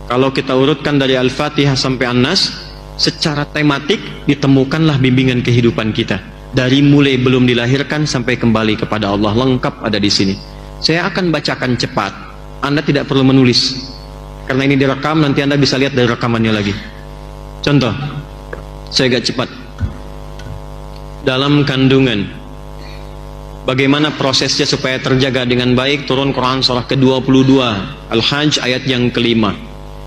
Kalau kita urutkan dari Al-Fatihah sampai An-Nas, secara tematik ditemukanlah bimbingan kehidupan kita. Dari mulai belum dilahirkan sampai kembali kepada Allah, lengkap ada di sini. Saya akan bacakan cepat, Anda tidak perlu menulis. Karena ini direkam, nanti Anda bisa lihat dari rekamannya lagi. Contoh, saya agak cepat. Dalam kandungan, bagaimana prosesnya supaya terjaga dengan baik? Turun Quran surah ke-22 Al-Hajj ayat yang kelima.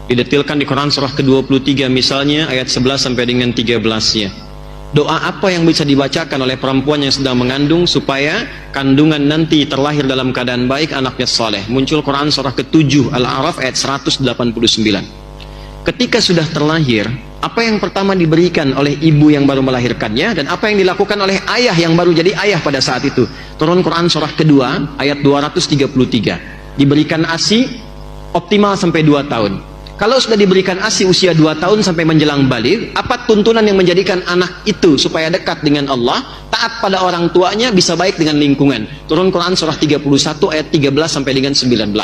Didetilkan di Quran surah ke-23 misalnya ayat 11 sampai dengan 13-nya. Doa apa yang bisa dibacakan oleh perempuan yang sedang mengandung supaya kandungan nanti terlahir dalam keadaan baik, anaknya saleh? Muncul Quran surah ke-7 Al-A'raf ayat 189. Ketika sudah terlahir, apa yang pertama diberikan oleh ibu yang baru melahirkannya, dan apa yang dilakukan oleh ayah yang baru jadi ayah pada saat itu? Turun Quran surah kedua ayat 233. Diberikan ASI optimal sampai 2 tahun. Kalau sudah diberikan ASI usia 2 tahun sampai menjelang baligh, apa tuntunan yang menjadikan anak itu supaya dekat dengan Allah, taat pada orang tuanya, bisa baik dengan lingkungan? Turun Quran surah 31 ayat 13 sampai dengan 19.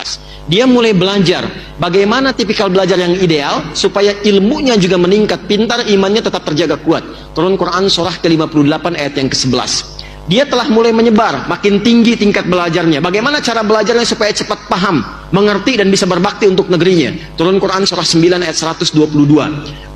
Dia mulai belajar bagaimana tipikal belajar yang ideal supaya ilmunya juga meningkat, pintar, imannya tetap terjaga kuat. Turun Quran surah ke-58 ayat yang ke-11. Dia telah mulai menyebar, makin tinggi tingkat belajarnya. Bagaimana cara belajarnya supaya cepat paham, mengerti, dan bisa berbakti untuk negerinya? Turun Quran surah 9 ayat 122.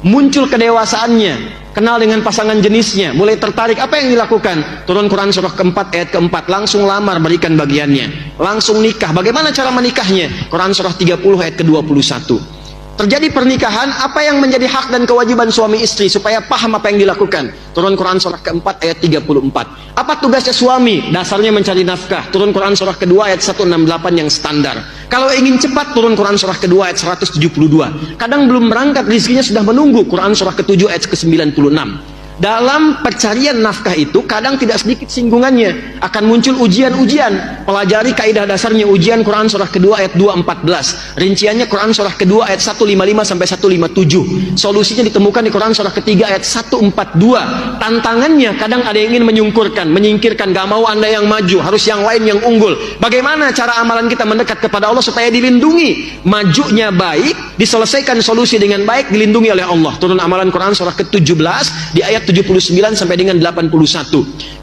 Muncul kedewasaannya, kenal dengan pasangan jenisnya, mulai tertarik. Apa yang dilakukan? Turun Quran surah keempat ayat keempat. Langsung lamar, berikan bagiannya. Langsung nikah. Bagaimana cara menikahnya? Quran surah 30 ayat ke-21. Terjadi pernikahan, apa yang menjadi hak dan kewajiban suami istri supaya paham apa yang dilakukan? Turun Quran surah keempat ayat 34. Apa tugasnya suami? Dasarnya mencari nafkah. Turun Quran surah kedua ayat 168 yang standar. Kalau ingin cepat, turun Quran surah kedua ayat 172. Kadang belum berangkat, rizkinya sudah menunggu. Quran surah ke-7 ayat ke-96. Dalam pencarian nafkah itu kadang tidak sedikit singgungannya, akan muncul ujian-ujian. Pelajari kaidah dasarnya, ujian Quran surah kedua ayat 214. Rinciannya Quran surah kedua ayat 155 sampai 157. Solusinya ditemukan di Quran surah ketiga ayat 142. Tantangannya kadang ada yang ingin menyingkirkan, gak mau Anda yang maju, harus yang lain yang unggul. Bagaimana cara amalan kita mendekat kepada Allah supaya dilindungi? Majunya baik, diselesaikan solusi dengan baik, dilindungi oleh Allah. Turun amalan Quran surah ke-17 di ayat 79 sampai dengan 81.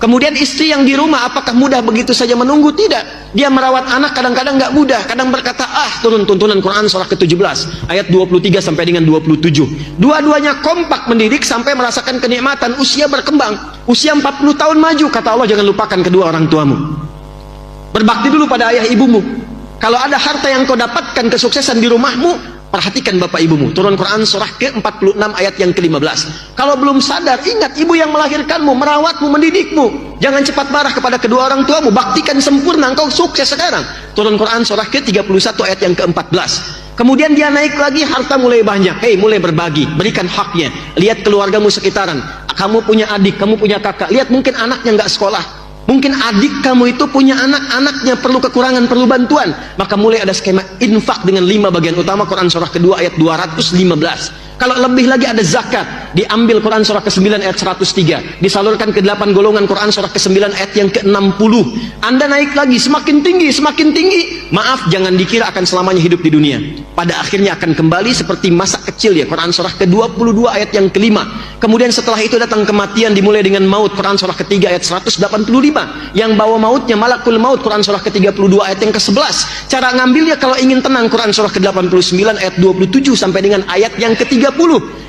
Kemudian istri yang di rumah, apakah mudah begitu saja menunggu? Tidak. Dia merawat anak kadang-kadang nggak mudah, kadang berkata turun tuntunan Quran surah ke-17 ayat 23 sampai dengan 27. Dua-duanya kompak mendidik sampai merasakan kenikmatan, usia berkembang, usia 40 tahun maju. Kata Allah, jangan lupakan kedua orang tuamu. Berbakti dulu pada ayah ibumu. Kalau ada harta yang kau dapatkan kesuksesan di rumahmu, perhatikan bapak ibumu. Turun Quran surah ke-46 ayat yang ke-15. Kalau belum sadar, ingat ibu yang melahirkanmu, merawatmu, mendidikmu. Jangan cepat marah kepada kedua orang tuamu, baktikan sempurna, engkau sukses sekarang. Turun Quran surah ke-31 ayat yang ke-14. Kemudian dia naik lagi, harta mulai banyak. Mulai berbagi, berikan haknya. Lihat keluargamu sekitaran. Kamu punya adik, kamu punya kakak. Lihat mungkin anaknya nggak sekolah. Mungkin adik kamu itu punya anak-anaknya perlu kekurangan, perlu bantuan. Maka mulai ada skema infak dengan 5 bagian utama. Quran surah kedua ayat 215. Kalau lebih lagi ada zakat, diambil Quran surah ke-9 ayat 103, disalurkan ke 8 golongan. Quran surah ke-9 ayat yang ke-60. Anda naik lagi, semakin tinggi, semakin tinggi. Maaf, jangan dikira akan selamanya hidup di dunia. Pada akhirnya akan kembali seperti masa kecil ya. Quran surah ke-22 ayat yang ke-5. Kemudian setelah itu datang kematian, dimulai dengan maut. Quran surah ke-3 ayat 185. Yang bawa mautnya malakul maut. Quran surah ke-32 ayat yang ke-11. Cara ngambilnya kalau ingin tenang, Quran surah ke-89 ayat 27 sampai dengan ayat yang ke-30.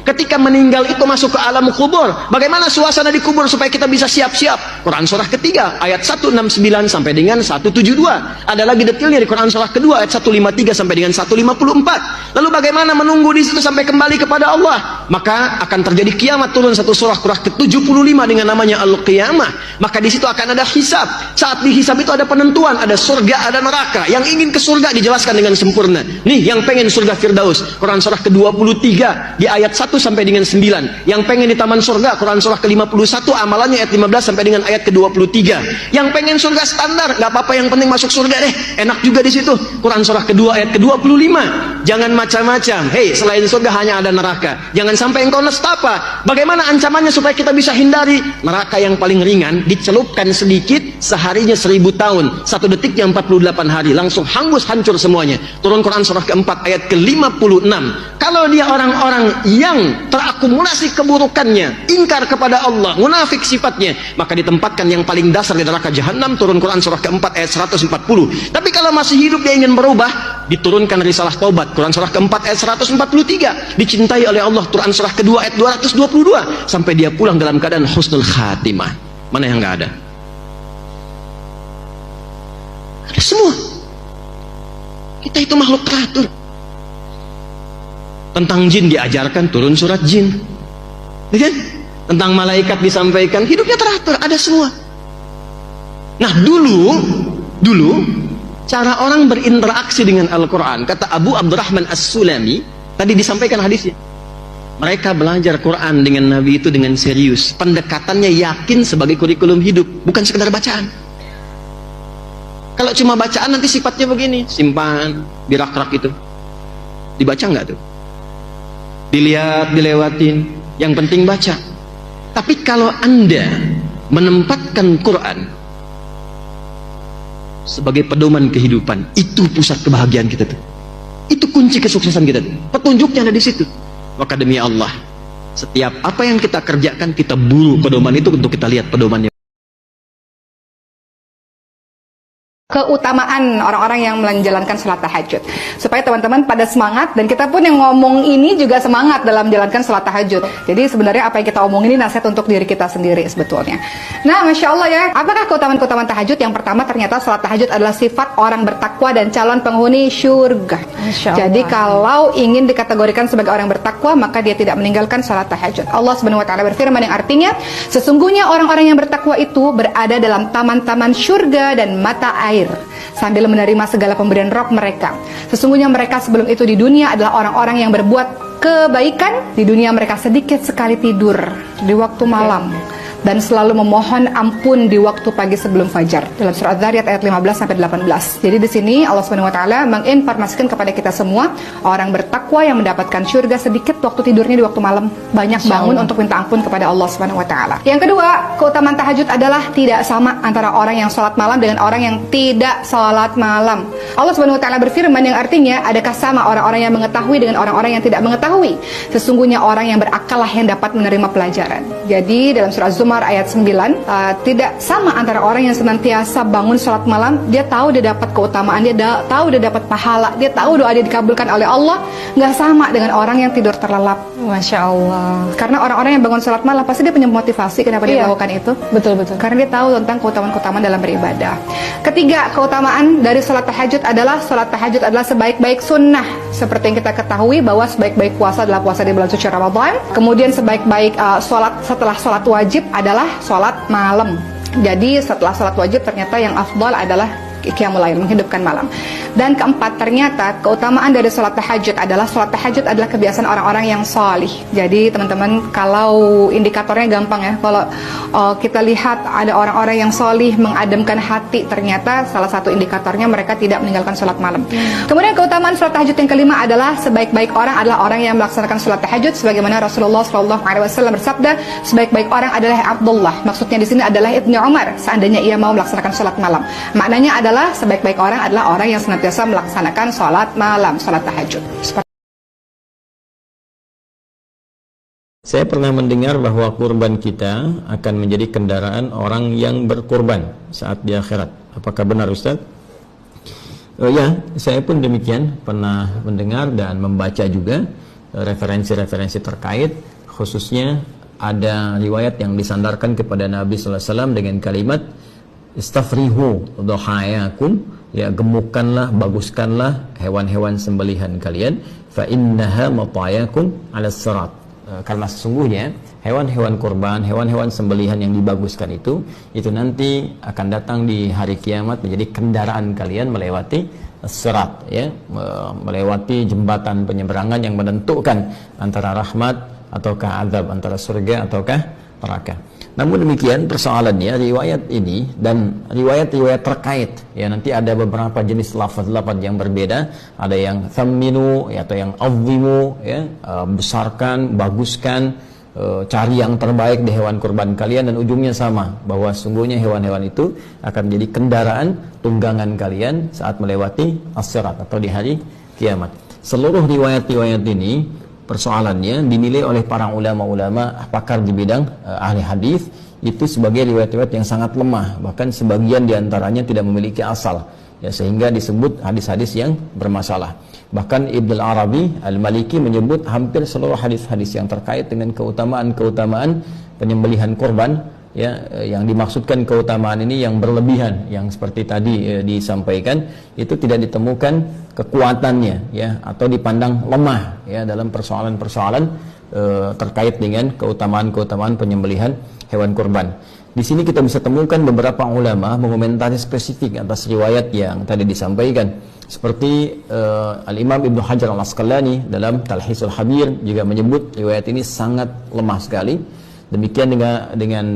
Ketika meninggal itu masuk ke alam kubur, bagaimana suasana di kubur supaya kita bisa siap-siap? Quran surah ketiga ayat 169 sampai dengan 172. Ada lagi detailnya di Quran surah kedua ayat 153 sampai dengan 154. Lalu bagaimana menunggu di situ sampai kembali kepada Allah? Maka akan terjadi kiamat. Turun satu surah ke-75 dengan namanya Al-Qiyamah. Maka di situ akan ada hisab. Saat dihisab itu ada penentuan, ada surga, ada neraka. Yang ingin ke surga dijelaskan dengan sempurna. Nih yang pengen surga Firdaus, Quran surah ke-23 di ayat 1 sampai dengan 9. Yang pengen di taman surga, Quran surah ke-51 amalannya ayat 15 sampai dengan ayat ke-23. Yang pengen surga standar, nggak apa-apa, yang penting masuk surga deh, enak juga di situ. Quran surah kedua ayat ke-25. Jangan macam-macam. Hei, selain surga hanya ada neraka. Jangan sampai engkau nestapa. Bagaimana ancamannya supaya kita bisa hindari? Neraka yang paling ringan, dicelupkan sedikit, seharinya 1000 tahun. 1 detiknya 48 hari. Langsung hangus, hancur semuanya. Turun Quran surah keempat ayat ke-56. Kalau dia orang-orang yang terakumulasi keburukannya, ingkar kepada Allah, munafik sifatnya, maka ditempatkan yang paling dasar di neraka jahanam. Turun Quran surah keempat ayat 140. Tapi kalau masih hidup dia ingin berubah, diturunkan risalah taubat. Quran surah keempat ayat 143. Dicintai oleh Allah. Quran surah kedua ayat 222. Sampai dia pulang dalam keadaan husnul khatimah. Mana yang nggak ada? Ada semua. Kita itu makhluk teratur. Tentang jin diajarkan, turun surat jin. Ya kan? Tentang malaikat disampaikan, hidupnya teratur, ada semua. Nah, dulu cara orang berinteraksi dengan Al-Quran, kata Abu Abdurrahman As-Sulami, tadi disampaikan hadisnya, mereka belajar Quran dengan Nabi itu dengan serius, pendekatannya yakin sebagai kurikulum hidup, bukan sekedar bacaan. Kalau cuma bacaan nanti sifatnya begini, simpan di rak-rak itu, dibaca nggak tuh? Dilihat, dilewatin, yang penting baca. Tapi kalau Anda menempatkan Quran sebagai pedoman kehidupan, itu pusat kebahagiaan kita tuh. Itu kunci kesuksesan kita tuh. Petunjuknya ada di situ. Maka demi Allah, setiap apa yang kita kerjakan, kita buru pedoman itu untuk kita lihat pedomannya. Keutamaan orang-orang yang menjalankan sholat tahajud, supaya teman-teman pada semangat, dan kita pun yang ngomong ini juga semangat dalam menjalankan sholat tahajud. Jadi sebenarnya apa yang kita omong ini nasihat untuk diri kita sendiri sebetulnya. Nah, Masya Allah ya, apakah keutamaan-keutamaan tahajud? Yang pertama, ternyata sholat tahajud adalah sifat orang bertakwa dan calon penghuni syurga. Jadi kalau ingin dikategorikan sebagai orang bertakwa, maka dia tidak meninggalkan sholat tahajud. Allah Subhanahu wa Ta'ala berfirman yang artinya, sesungguhnya orang-orang yang bertakwa itu berada dalam taman-taman syurga dan mata air, sambil menerima segala pemberian Rabb mereka. Sesungguhnya mereka sebelum itu di dunia adalah orang-orang yang berbuat kebaikan. Di dunia mereka sedikit sekali tidur di waktu malam, dan selalu memohon ampun di waktu pagi sebelum fajar. Dalam surah Adz-Dzariyat ayat 15-18. Jadi di sini Allah Subhanahu wa Ta'ala menginformasikan kepada kita semua, orang bertakwa yang mendapatkan syurga sedikit waktu tidurnya di waktu malam, banyak bangun untuk minta ampun kepada Allah Subhanahu wa Ta'ala. Yang kedua, keutamaan tahajud adalah tidak sama antara orang yang sholat malam dengan orang yang tidak sholat malam. Allah Subhanahu wa Ta'ala berfirman yang artinya, adakah sama orang-orang yang mengetahui dengan orang-orang yang tidak mengetahui? Sesungguhnya orang yang berakal lah yang dapat menerima pelajaran. Jadi dalam surah Zumar ayat 9, tidak sama antara orang yang senantiasa bangun sholat malam, dia tahu dia dapat keutamaan, dia tahu dia dapat pahala, dia tahu doa dia dikabulkan oleh Allah, nggak sama dengan orang yang tidur terlelap. Masya Allah. Karena orang-orang yang bangun sholat malam pasti dia punya motivasi kenapa dia melakukan itu. Betul-betul. Karena dia tahu tentang keutamaan-keutamaan dalam beribadah. Ketiga, keutamaan dari sholat tahajud adalah sebaik-baik sunnah. Seperti yang kita ketahui bahwa sebaik-baik puasa adalah puasa di bulan suci Ramadan. Kemudian sebaik-baik sholat setelah sholat wajib adalah sholat malam. Jadi setelah sholat wajib ternyata yang afdal adalah qiyamul lail, menghidupkan malam. Dan keempat, ternyata keutamaan dari sholat tahajud adalah kebiasaan orang-orang yang salih. Jadi teman-teman, kalau indikatornya gampang ya, kalau kita lihat ada orang-orang yang salih mengademkan hati, ternyata salah satu indikatornya mereka tidak meninggalkan sholat malam. Kemudian keutamaan sholat tahajud yang kelima adalah sebaik-baik orang adalah orang yang melaksanakan sholat tahajud, sebagaimana Rasulullah SAW bersabda, sebaik-baik orang adalah Abdullah. Maksudnya di sini adalah Ibnu Umar, seandainya ia mau melaksanakan sholat malam. Maknanya adalah sebaik-baik orang adalah orang yang senantiasa melaksanakan sholat malam, sholat tahajud. Saya pernah mendengar bahwa kurban kita akan menjadi kendaraan orang yang berkurban saat di akhirat. Apakah benar, Ustaz? Ya, saya pun demikian, pernah mendengar dan membaca juga referensi-referensi terkait, khususnya ada riwayat yang disandarkan kepada Nabi SAW dengan kalimat istafrihu dhahayakum, ya gemukkanlah, baguskanlah hewan-hewan sembelihan kalian, fa innaha matayakum 'alas sirat. Karena sesungguhnya hewan-hewan kurban, hewan-hewan sembelihan yang dibaguskan itu nanti akan datang di hari kiamat menjadi kendaraan kalian melewati sirat, ya, melewati jembatan penyeberangan yang menentukan antara rahmat ataukah azab, antara surga ataukah neraka. Namun demikian persoalannya riwayat ini dan riwayat-riwayat terkait, ya nanti ada beberapa jenis lafaz-lafaz yang berbeda, ada yang thamminu ya, atau yang azzimu ya, besarkan, baguskan, cari yang terbaik di hewan kurban kalian, dan ujungnya sama, bahwa sungguhnya hewan-hewan itu akan menjadi kendaraan tunggangan kalian saat melewati as-sirat atau di hari kiamat. Seluruh riwayat-riwayat ini persoalannya dinilai oleh para ulama-ulama pakar di bidang ahli hadis itu sebagai riwayat-riwayat yang sangat lemah, bahkan sebagian diantaranya tidak memiliki asal, ya, sehingga disebut hadis-hadis yang bermasalah. Bahkan Ibn al-Arabi al-Maliki menyebut hampir seluruh hadis-hadis yang terkait dengan keutamaan-keutamaan penyembelihan korban, ya, yang dimaksudkan keutamaan ini yang berlebihan, yang seperti tadi disampaikan, itu tidak ditemukan kekuatannya, ya, atau dipandang lemah, ya, dalam persoalan-persoalan terkait dengan keutamaan-keutamaan penyembelihan hewan kurban. Di sini kita bisa temukan beberapa ulama mengomentari spesifik atas riwayat yang tadi disampaikan, seperti Al-Imam Ibnu Hajar Al-Asqalani dalam Talhisul Habir juga menyebut riwayat ini sangat lemah sekali. Demikian dengan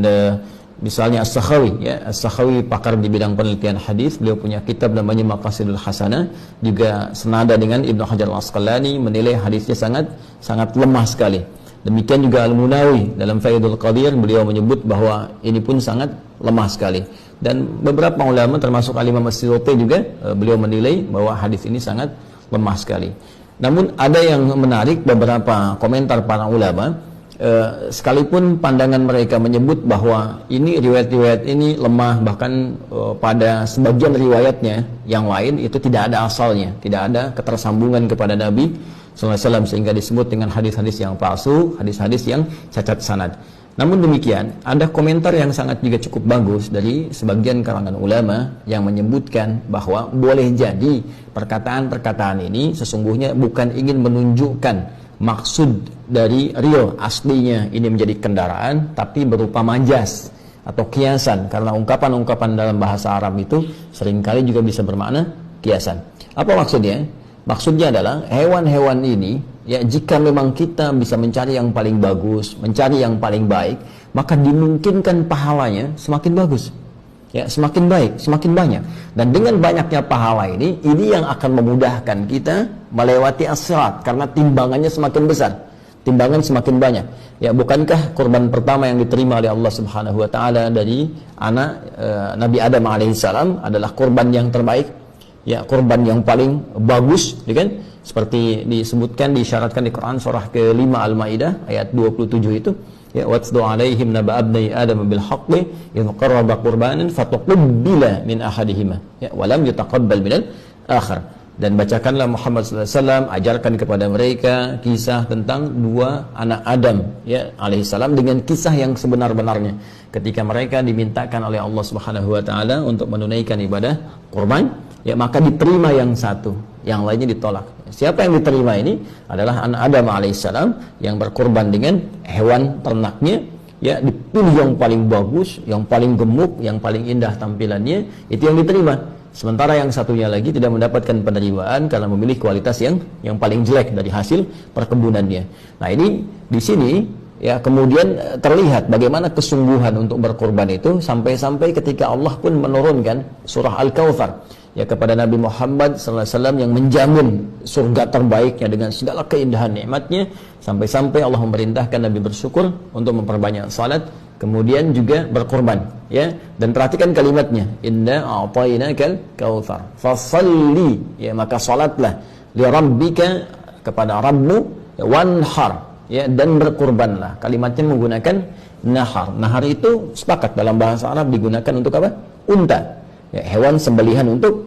misalnya As-Sakhawi, ya, As-Sakhawi pakar di bidang penelitian hadis, beliau punya kitab namanya Maqasidul Hasanah, juga senada dengan Ibnu Hajar Al-Asqalani menilai hadisnya sangat lemah sekali. Demikian juga Al-Munawi dalam Faidul Qadir, beliau menyebut bahwa ini pun sangat lemah sekali. Dan beberapa ulama termasuk Al-Imam As-Suyuti juga beliau menilai bahwa hadis ini sangat lemah sekali. Namun ada yang menarik, beberapa komentar para ulama, sekalipun pandangan mereka menyebut bahwa ini riwayat-riwayat ini lemah, bahkan pada sebagian riwayatnya yang lain itu tidak ada asalnya, tidak ada ketersambungan kepada Nabi sallallahu alaihi wasallam, sehingga disebut dengan hadis-hadis yang palsu, hadis-hadis yang cacat sanad. Namun demikian, ada komentar yang sangat juga cukup bagus dari sebagian kalangan ulama yang menyebutkan bahwa boleh jadi perkataan-perkataan ini sesungguhnya bukan ingin menunjukkan maksud dari real aslinya ini menjadi kendaraan, tapi berupa majas atau kiasan, karena ungkapan-ungkapan dalam bahasa Arab itu seringkali juga bisa bermakna kiasan. Apa maksudnya? Maksudnya adalah hewan-hewan ini, ya, jika memang kita bisa mencari yang paling bagus, mencari yang paling baik, maka dimungkinkan pahalanya semakin bagus, ya, semakin baik, semakin banyak. Dan dengan banyaknya pahala ini yang akan memudahkan kita melewati as-sirat, karena timbangannya semakin besar, timbangan semakin banyak. Ya, bukankah korban pertama yang diterima oleh Allah Subhanahu wa taala dari anak Nabi Adam alaihissalam adalah korban yang terbaik? Ya, korban yang paling bagus, ya kan? Seperti disebutkan, diisyaratkan di Quran surah ke-5 Al-Maidah ayat 27 itu, ya, watsdu alaihim naba abnai adam bil haqqi in qarraba qurbanan fatuqbila min ahadihima, ya, wa lam yutaqabbal minal akhar. Dan bacakanlah Muhammad sallallahu alaihi wasallam, ajarkan kepada mereka kisah tentang dua anak Adam, ya, alaihissalam, dengan kisah yang sebenar-benarnya ketika mereka dimintakan oleh Allah Subhanahu wa taala untuk menunaikan ibadah kurban, ya, maka diterima yang satu, yang lainnya ditolak. Siapa yang diterima ini adalah anak Adam alaihissalam yang berkorban dengan hewan ternaknya, ya, dipilih yang paling bagus, yang paling gemuk, yang paling indah tampilannya, itu yang diterima. Sementara yang satunya lagi tidak mendapatkan penerimaan karena memilih kualitas yang paling jelek dari hasil perkebunannya. Nah, ini di sini, ya, kemudian terlihat bagaimana kesungguhan untuk berkorban itu, sampai-sampai ketika Allah pun menurunkan surah Al-Kautsar, ya, kepada Nabi Muhammad SAW yang menjamin surga terbaiknya dengan segala keindahan nikmatnya, sampai-sampai Allah memerintahkan Nabi bersyukur untuk memperbanyak salat, kemudian juga berkorban, ya. Dan perhatikan kalimatnya, inna a'tainakal kautsar fasalli, ya, maka salatlah li rabbika, kepada Rabbmu, ya, wanhar, ya, dan berkorbanlah. Kalimatnya menggunakan nahar. Nahar itu sepakat dalam bahasa Arab digunakan untuk apa? Unta, ya, hewan sembelihan untuk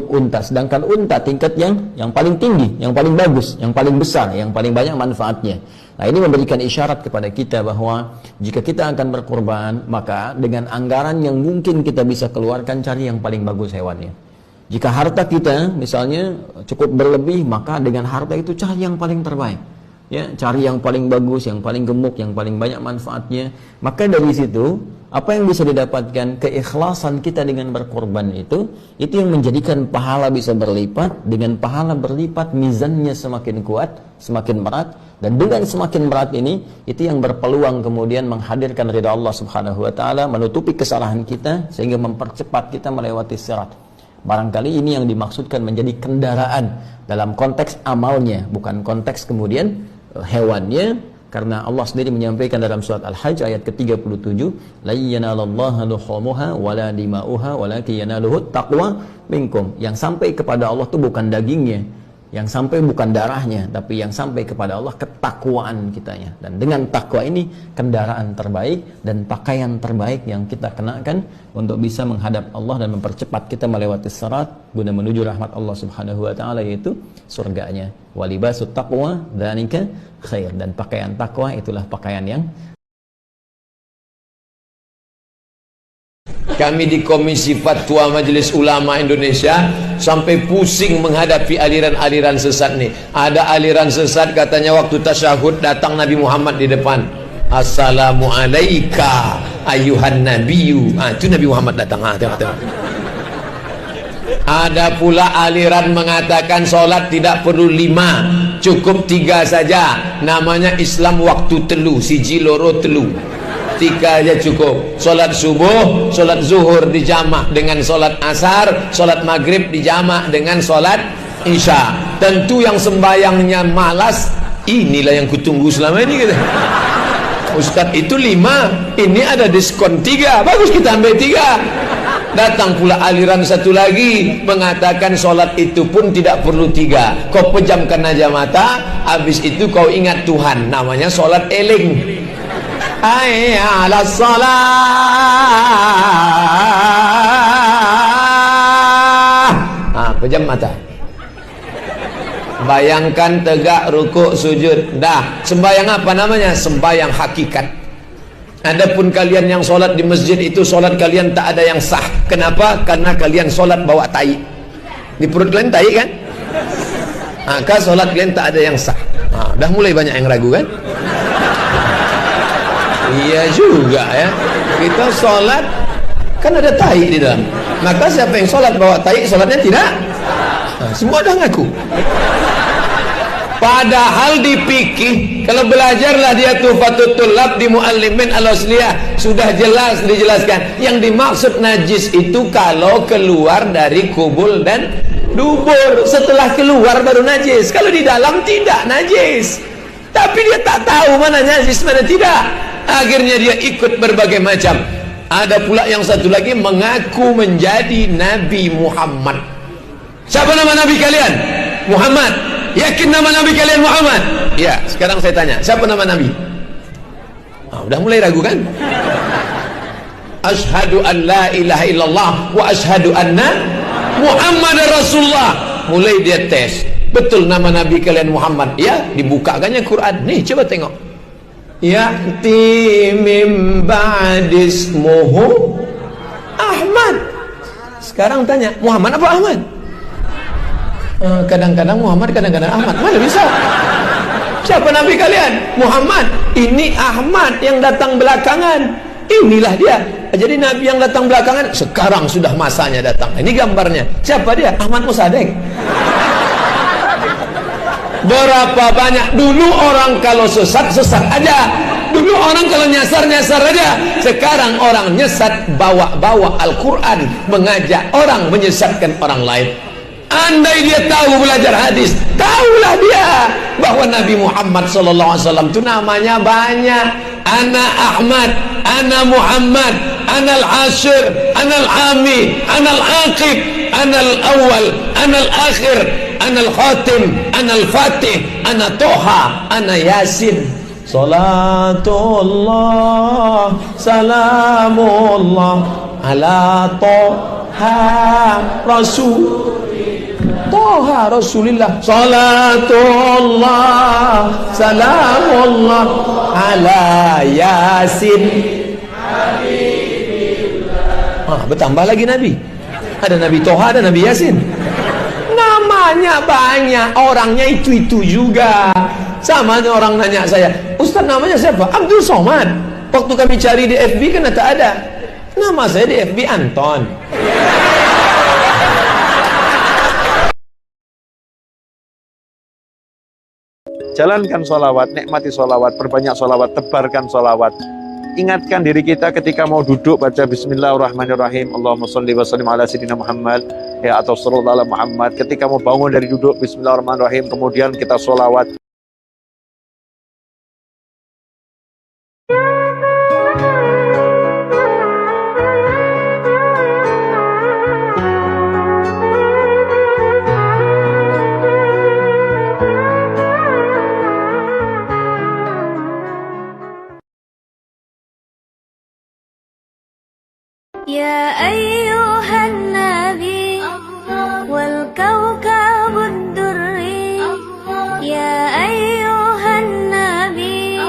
unta. Sedangkan unta tingkat yang paling tinggi, yang paling bagus, yang paling besar, yang paling banyak manfaatnya. Nah, ini memberikan isyarat kepada kita bahwa jika kita akan berkorban, maka dengan anggaran yang mungkin kita bisa keluarkan, cari yang paling bagus hewannya. Jika harta kita misalnya cukup berlebih, maka dengan harta itu cari yang paling terbaik. ya, cari yang paling bagus, yang paling gemuk, yang paling banyak manfaatnya. Maka dari situ apa yang bisa didapatkan? Keikhlasan kita dengan berkorban itu yang menjadikan pahala bisa berlipat. Dengan pahala berlipat, mizannya semakin kuat, semakin berat, dan dengan semakin berat ini, itu yang berpeluang kemudian menghadirkan ridha Allah Subhanahu wa taala, menutupi kesalahan kita sehingga mempercepat kita melewati sirat. Barangkali ini yang dimaksudkan menjadi kendaraan dalam konteks amalnya, bukan konteks kemudian hewannya, karena Allah sendiri menyampaikan dalam surat Al-Hajj ayat ke-37, la yanalallaha luhumuha wala dima'uha walakin yanaluhu taqwa minkum. Yang sampai kepada Allah itu bukan dagingnya, yang sampai bukan darahnya, tapi yang sampai kepada Allah ketakwaan kitanya. Dan dengan takwa ini kendaraan terbaik dan pakaian terbaik yang kita kenakan untuk bisa menghadap Allah dan mempercepat kita melewati sirat guna menuju rahmat Allah Subhanahu wa taala, yaitu surganya. Walibasut taqwa dzalika khair. Dan pakaian takwa itulah pakaian yang kami di Komisi Fatwa Majelis Ulama Indonesia sampai pusing menghadapi aliran-aliran sesat nih. Ada aliran sesat katanya waktu tasyahud datang Nabi Muhammad di depan. Assalamualaika ayuhan nabiyyu. Itu Nabi Muhammad datang. Tengok. Ada pula aliran mengatakan solat tidak perlu 5, cukup 3 saja. Namanya Islam waktu telu, siji loro telu. 3 aja cukup. Solat subuh, solat zuhur dijamak dengan solat asar, solat maghrib dijamak dengan solat isya. Tentu yang sembayangnya malas, inilah yang kutunggu selama ini gitu. Ustadz itu 5, ini ada diskon 3, bagus kita ambil 3. Datang pula aliran satu lagi mengatakan solat itu pun tidak perlu 3. Kau pejamkan aja mata, habis itu kau ingat Tuhan. Namanya solat eling. Hayya 'alas shalah. Pejam mata. Bayangkan tegak, rukuk, sujud. Dah, sembahyang apa namanya? Sembahyang hakikat. Adapun kalian yang solat di masjid itu, solat kalian tak ada yang sah. Kenapa? Karena kalian solat bawa tai. Di perut kalian tai kan? Maka solat kalian tak ada yang sah. Dah mulai banyak yang ragu kan? Iya juga ya. Kita sholat kan ada tai di dalam. Maka siapa yang sholat bawa tai, sholatnya tidak. Semua dah ngaku. Padahal di fikih, kalau belajarlah dia Tuhfatul Tullab di Muallimin Al-Asliyah, sudah jelas dijelaskan. Yang dimaksud najis itu kalau keluar dari kubul dan dubur. Setelah keluar baru najis. Kalau di dalam tidak najis. Tapi dia tak tahu mana najis mana tidak. Akhirnya dia ikut berbagai macam. Ada pula yang satu lagi mengaku menjadi Nabi Muhammad. Siapa nama Nabi kalian? Muhammad. Yakin nama Nabi kalian Muhammad? Ya, sekarang saya tanya, siapa nama Nabi? Udah mulai ragu kan? Asyhadu an la ilaha illallah wa asyhadu anna Muhammad Rasulullah. Mulai dia tes. Betul nama Nabi kalian Muhammad? Ya, dibukakannya Quran. Nih, coba tengok. Ya'ti mim ba'dismuhu Ahmad. Sekarang tanya, Muhammad apa Ahmad? Kadang-kadang Muhammad, kadang-kadang Ahmad. Mana bisa? Siapa Nabi kalian? Muhammad. Ini Ahmad yang datang belakangan. Inilah dia. Jadi Nabi yang datang belakangan sekarang sudah masanya datang. Ini gambarnya. Siapa dia? Ahmad Musaddiq. Berapa banyak dulu orang kalau sesat aja, dulu orang kalau nyasar aja. Sekarang orang nyesat bawa Al-Quran, mengajak orang menyesatkan orang lain. Andai dia tahu belajar hadis, tahulah dia bahwa Nabi Muhammad SAW itu namanya banyak. Ana Ahmad, ana Muhammad, ana al-Ashir, ana al-Ami, ana al-Aqib, ana al-Awwal, ana al-Akhir, ana al-Khatim, ana al-Fatih, ana Toha, ana Yasin. Salatullah, salamullah ala Toha Toha Rasulillah. Salatullah, salamullah ala Yasin. Bertambah lagi Nabi. Ada Nabi Toha, ada Nabi Yasin. Nama Namanya banyak, orangnya itu-itu juga. Sama orang nanya saya, Ustaz namanya siapa? Abdul Somad. Waktu kami cari di FB kan tak ada. Nama saya di FB Anton. Jalankan sholawat, nikmati sholawat, perbanyak sholawat, tebarkan sholawat. Ingatkan diri kita ketika mau duduk baca Bismillahirrahmanirrahim. Allahumma sholli wa sallim ala sayyidina Muhammad ya atau sallallahu ala Muhammad. Ketika mau bangun dari duduk Bismillahirrahmanirrahim, kemudian kita sholawat. يا أيها النبي والكوكب الدري يا أيها النبي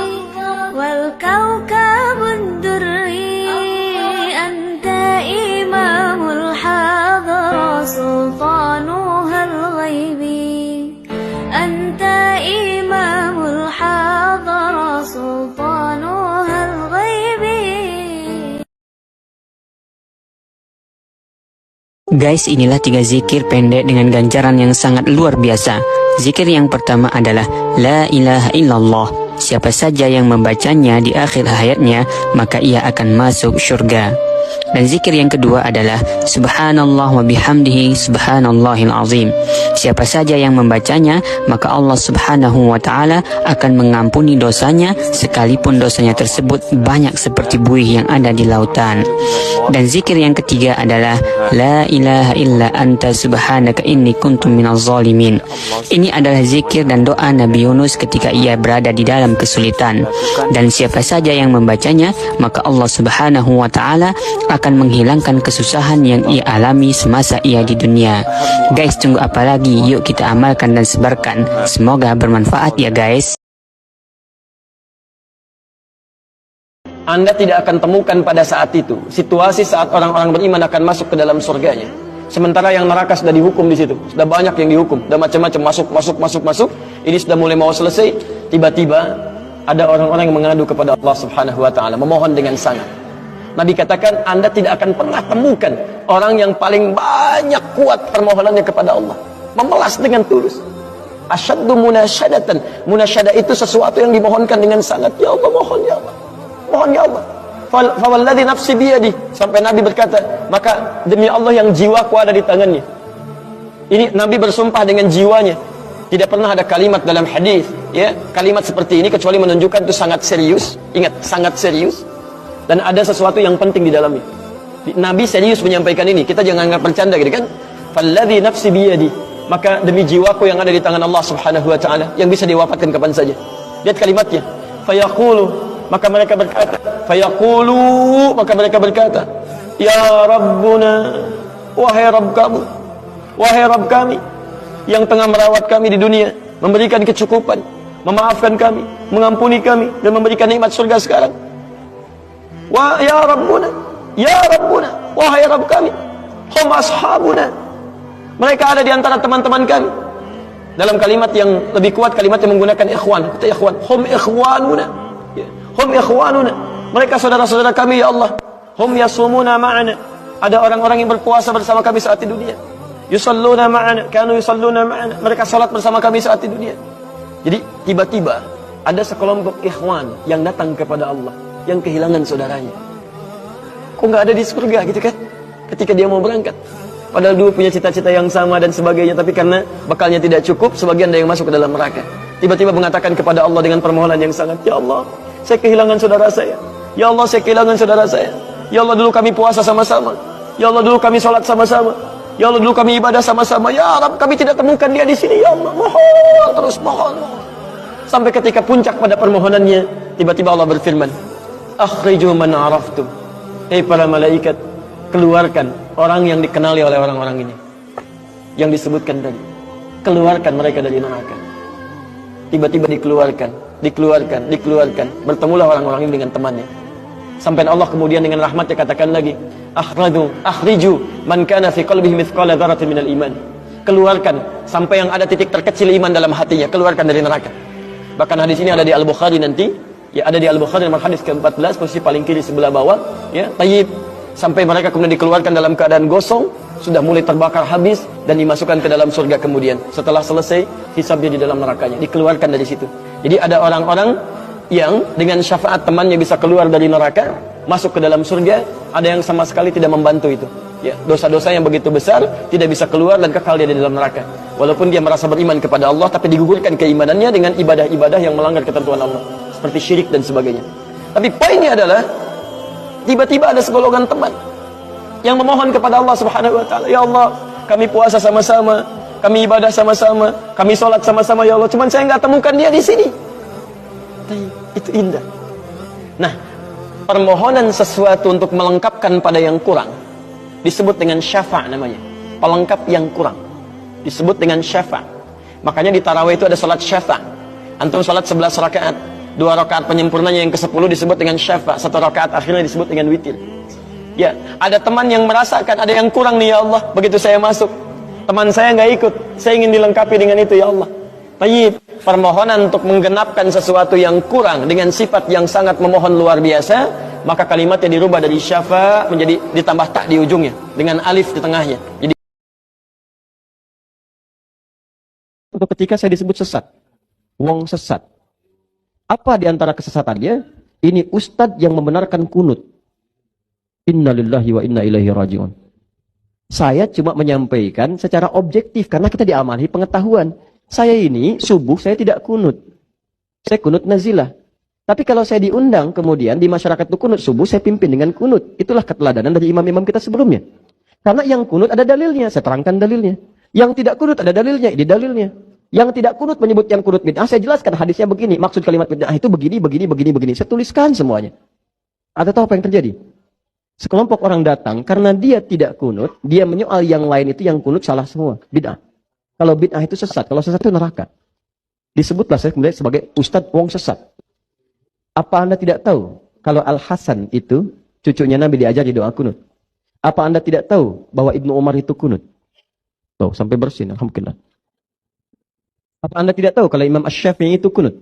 والكوكب الدري أنت إمام الحضارة سلطانها الغيبي أنت إمام الحضارة سلطانها الغيبي. Guys, inilah 3 zikir pendek dengan ganjaran yang sangat luar biasa. Zikir yang pertama adalah La ilaha illallah. Siapa saja yang membacanya di akhir hayatnya, maka ia akan masuk surga. Dan zikir yang kedua adalah Subhanallah wa bihamdihi subhanallahil azim. Siapa saja yang membacanya, maka Allah subhanahu wa ta'ala akan mengampuni dosanya, sekalipun dosanya tersebut banyak seperti buih yang ada di lautan. Dan zikir yang ketiga adalah La ilaha illa anta subhanaka inni kuntum minaz zalimin. Ini adalah zikir dan doa Nabi Yunus ketika ia berada di dalam kesulitan. Dan siapa saja yang membacanya, maka Allah subhanahu wa ta'ala akan menghilangkan kesusahan yang ia alami semasa ia di dunia. Guys, tunggu apa lagi? Yuk kita amalkan dan sebarkan. Semoga bermanfaat ya guys. Anda tidak akan temukan pada saat itu situasi saat orang-orang beriman akan masuk ke dalam surganya. Sementara yang neraka sudah dihukum di situ, sudah banyak yang dihukum, sudah macam-macam masuk. Ini sudah mulai mau selesai. Tiba-tiba ada orang-orang yang mengadu kepada Allah Subhanahu Wa Taala, memohon dengan sangat. Nabi katakan, Anda tidak akan pernah temukan orang yang paling banyak kuat permohonannya kepada Allah, memelas dengan tulus. Asyaddu munasyadatan. Munasyadah itu sesuatu yang dimohonkan dengan sangat. Ya Allah, mohon ya Allah. Mohon ya Allah. Fawalladzi nafsi biyadi. Sampai Nabi berkata, maka demi Allah yang jiwaku ada di tangannya. Ini Nabi bersumpah dengan jiwanya. Tidak pernah ada kalimat dalam hadis, ya, kalimat seperti ini kecuali menunjukkan itu sangat serius. Ingat, sangat serius. Dan ada sesuatu yang penting di dalamnya. Nabi serius menyampaikan ini. Kita jangan anggap bercanda gitu kan. Falladzi nafsi biyadi. Maka demi jiwaku yang ada di tangan Allah Subhanahu wa taala, yang bisa diwafatkan kapan saja. Lihat kalimatnya. Fayaqulu, maka mereka berkata, fayaqulu, maka mereka berkata, ya Rabbuna, wahai Rabb kamu, wahai Rabb kami yang tengah merawat kami di dunia, memberikan kecukupan, memaafkan kami, mengampuni kami, dan memberikan nikmat surga sekarang. Wa ya Rabbuna, wahai Rabb kami, hum ashabuna, mereka ada di antara teman-teman kami. Dalam kalimat yang lebih kuat, kalimat yang menggunakan ikhwan, kata ikhwan, hum ikhwanuna, hum ikhwanuna, mereka saudara-saudara kami ya Allah. Hum yasumuna ma'ana, ada orang-orang yang berpuasa bersama kami saat di dunia. Yusalluna ma'ana, kanu yusalluna ma'ana, mereka salat bersama kami saat di dunia. Jadi tiba-tiba ada sekelompok ikhwan yang datang kepada Allah, yang kehilangan saudaranya. Kok nggak ada di surga gitu kan? Ketika dia mau berangkat, padahal dulu punya cita-cita yang sama dan sebagainya, tapi karena bekalnya tidak cukup, sebagian ada yang masuk ke dalam neraka. Tiba-tiba mengatakan kepada Allah dengan permohonan yang sangat, ya Allah, saya kehilangan saudara saya. Ya Allah, saya kehilangan saudara saya. Ya Allah, dulu kami puasa sama-sama. Ya Allah, dulu kami sholat sama-sama. Ya Allah, dulu kami ibadah sama-sama. Ya Rabb, kami tidak temukan dia di sini. Ya Allah, mohon, terus mohon. Sampai ketika puncak pada permohonannya, tiba-tiba Allah berfirman, akhriju man araftum. Para malaikat, keluarkan orang yang dikenali oleh orang-orang ini, yang disebutkan tadi. Keluarkan mereka dari neraka. Tiba-tiba dikeluarkan. Bertemulah orang-orang ini dengan temannya. Sampai Allah kemudian dengan rahmatnya katakan lagi, akhriju man kana fi qalbihi mithqala dzarratin minal iman. keluarkan sampai yang ada titik terkecil iman dalam hatinya, keluarkan dari neraka. Bahkan hadis ini ada di Al-Bukhari nanti, ya ada di Al-Bukhari nomor hadis ke-14 posisi paling kiri sebelah bawah, ya, tayyib, sampai mereka kemudian dikeluarkan dalam keadaan gosong, sudah mulai terbakar habis dan dimasukkan ke dalam surga kemudian. Setelah selesai hisabnya di dalam nerakanya, dikeluarkan dari situ. Jadi ada orang-orang yang dengan syafaat temannya bisa keluar dari neraka, masuk ke dalam surga, ada yang sama sekali tidak membantu itu. Ya, dosa-dosa yang begitu besar tidak bisa keluar dan kekal dia di dalam neraka. Walaupun dia merasa beriman kepada Allah, tapi digugurkan keimanannya dengan ibadah-ibadah yang melanggar ketentuan Allah, seperti syirik dan sebagainya. Tapi poinnya adalah tiba-tiba ada segolongan teman yang memohon kepada Allah Subhanahu wa taala, "Ya Allah, kami puasa sama-sama, kami ibadah sama-sama, kami sholat sama-sama ya Allah, cuman saya nggak temukan dia di sini." Itu indah. Nah, permohonan sesuatu untuk melengkapkan pada yang kurang disebut dengan syafa' namanya. Pelengkap yang kurang disebut dengan syafa'. Makanya di tarawih itu ada salat syafa'. Antum salat 11 rakaat, 2 rakaat penyempurnanya yang ke-10 disebut dengan syafa', 1 rakaat akhirnya disebut dengan witir. Ya, ada teman yang merasakan ada yang kurang nih ya Allah, begitu saya masuk, teman saya nggak ikut, saya ingin dilengkapi dengan itu ya Allah. Tayyib, permohonan untuk menggenapkan sesuatu yang kurang dengan sifat yang sangat memohon luar biasa, maka kalimatnya dirubah dari syafa menjadi ditambah tak di ujungnya dengan alif di tengahnya. Jadi untuk ketika saya disebut sesat, wong sesat. Apa di antara kesesatannya? Ini ustadz yang membenarkan kunut. Innalillahi wa inna ilaihi raji'un. Saya cuma menyampaikan secara objektif karena kita diamali pengetahuan. Saya ini subuh saya tidak kunut. Saya kunut nazilah. Tapi kalau saya diundang kemudian di masyarakat itu kunut subuh, saya pimpin dengan kunut. Itulah keteladanan dari imam-imam kita sebelumnya. Karena yang kunut ada dalilnya, saya terangkan dalilnya. Yang tidak kunut ada dalilnya, ini dalilnya. Yang tidak kunut menyebut yang kunut bid'ah, saya jelaskan hadisnya begini. Maksud kalimat bid'ah itu begini. Saya tuliskan semuanya. Ada tahu apa yang terjadi? Sekelompok orang datang karena dia tidak kunut, dia menyoal yang lain itu yang kunut salah semua, bid'ah. Kalau bid'ah itu sesat, kalau sesat itu neraka. Disebutlah saya kemudian sebagai Ustadz wong sesat. Apa Anda tidak tahu kalau Al-Hasan itu cucunya Nabi diajari doa kunut? Apa Anda tidak tahu bahwa Ibnu Umar itu kunut? Tuh, sampai bersin, alhamdulillah. Apa Anda tidak tahu kalau Imam Asy-Syafi'i itu kunut?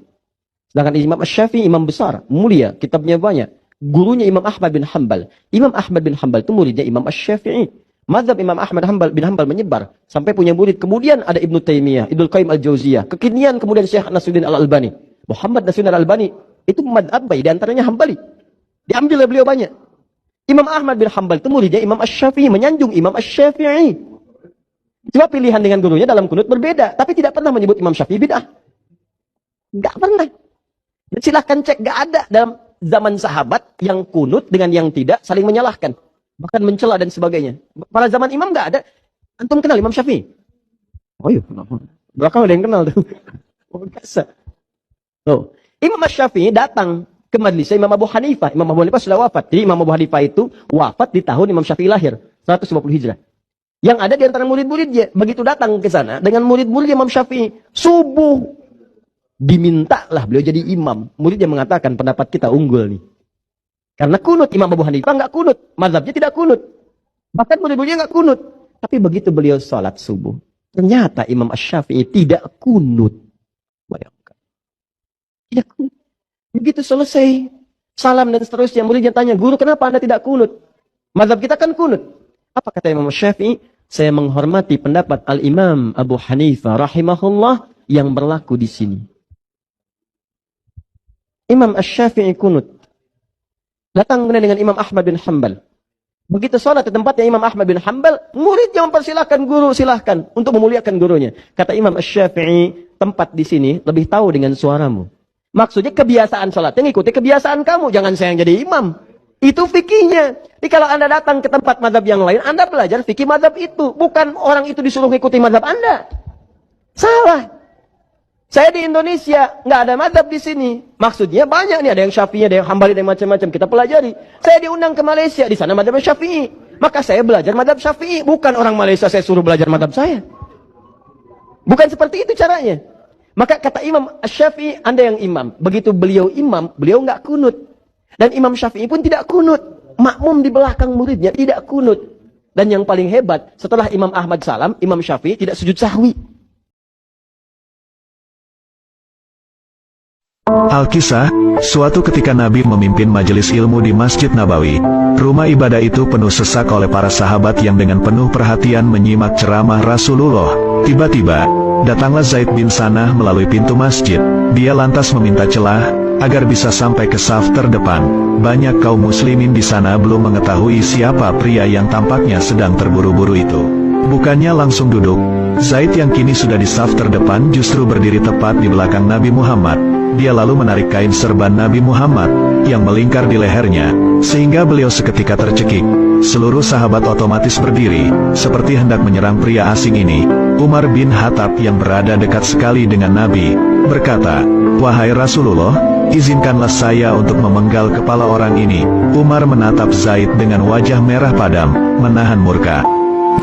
Sedangkan Imam Asy-Syafi'i imam besar, mulia, kitabnya banyak. Gurunya Imam Ahmad bin Hanbal. Imam Ahmad bin Hanbal itu muridnya Imam Asy-Syafi'i. Mazhab Imam Ahmad bin Hanbal menyebar sampai punya murid. Kemudian ada Ibnu Taimiyah, Ibnu Qayyim Al-Jauziyah. Kekinian kemudian Syekh Nasruddin Al-Albani. Muhammad Nasruddin Al-Albani itu mazhab di antaranya Hambali. Diambil oleh beliau banyak. Imam Ahmad bin Hanbal itu muridnya Imam Asy-Syafi'i, menyanjung Imam Asy-Syafi'i. Cuma pilihan dengan gurunya dalam kunut berbeda, tapi tidak pernah menyebut Imam Syafi'i bid'ah. Enggak pernah. Dan silahkan cek, enggak ada dalam zaman sahabat yang kunut dengan yang tidak saling menyalahkan. Bahkan mencela dan sebagainya. Pada zaman imam nggak ada. Antum kenal Imam Syafi'i? Oh iya, belakang ada yang kenal tuh. Oh, biasa. Tuh, Imam Syafi'i datang ke majelisnya Imam Abu Hanifah. Imam Abu Hanifah sudah wafat. Jadi Imam Abu Hanifah itu wafat di tahun Imam Syafi'i lahir, 150 Hijrah. Yang ada di antara murid-muridnya, begitu datang ke sana dengan murid-murid Imam Syafi'i, subuh dimintalah beliau jadi imam. Muridnya mengatakan pendapat kita unggul nih. Karena kunut, Imam Abu Hanifah nggak kunut, mazhabnya tidak kunut. Bahkan murid-muridnya nggak kunut. Tapi begitu beliau sholat subuh, ternyata Imam Asy-Syafi'i tidak kunut. Bayangkan. Tidak kunut. Begitu selesai, salam dan seterusnya, muridnya tanya, guru kenapa Anda tidak kunut? Mazhab kita kan kunut. Apa kata Imam Asy-Syafi'i? Saya menghormati pendapat Al-Imam Abu Hanifah rahimahullah yang berlaku di sini. Imam Asy-Syafi'i kunut. Datang kemudian dengan Imam Ahmad bin Hanbal. Begitu sholat di tempatnya Imam Ahmad bin Hanbal, muridnya mempersilahkan guru, silahkan untuk memuliakan gurunya. Kata Imam Asy-Syafi'i, tempat di sini lebih tahu dengan suaramu. Maksudnya kebiasaan sholatnya ngikuti kebiasaan kamu, jangan saya yang jadi imam. Itu fikihnya. Jadi kalau Anda datang ke tempat mazhab yang lain, Anda belajar fikih mazhab itu, bukan orang itu disuruh ngikuti mazhab Anda. Salah. Saya di Indonesia, nggak ada mazhab di sini. Maksudnya banyak nih, ada yang Syafi'i, ada yang Hambali, ada yang macam-macam. Kita pelajari. Saya diundang ke Malaysia, di sana mazhab Syafi'i. Maka saya belajar mazhab Syafi'i. Bukan orang Malaysia saya suruh belajar mazhab saya. Bukan seperti itu caranya. Maka kata Imam Syafi'i, Anda yang imam. Begitu beliau imam, beliau nggak kunut. Dan Imam Syafi'i pun tidak kunut. Makmum di belakang muridnya tidak kunut. Dan yang paling hebat, setelah Imam Ahmad salam, Imam Syafi'i tidak sujud sahwi. Al-Kisah, suatu ketika Nabi memimpin majelis ilmu di Masjid Nabawi. Rumah ibadah itu penuh sesak oleh para sahabat yang dengan penuh perhatian menyimak ceramah Rasulullah. Tiba-tiba, datanglah Zaid bin Sanah melalui pintu masjid. Dia lantas meminta celah agar bisa sampai ke saf terdepan. Banyak kaum muslimin di sana belum mengetahui siapa pria yang tampaknya sedang terburu-buru itu. Bukannya langsung duduk, Zaid yang kini sudah di saf terdepan justru berdiri tepat di belakang Nabi Muhammad. Dia lalu menarik kain serban Nabi Muhammad yang melingkar di lehernya, sehingga beliau seketika tercekik. Seluruh sahabat otomatis berdiri, seperti hendak menyerang pria asing ini. Umar bin Khattab yang berada dekat sekali dengan Nabi, berkata, "Wahai Rasulullah, izinkanlah saya untuk memenggal kepala orang ini." Umar menatap Zaid dengan wajah merah padam, menahan murka.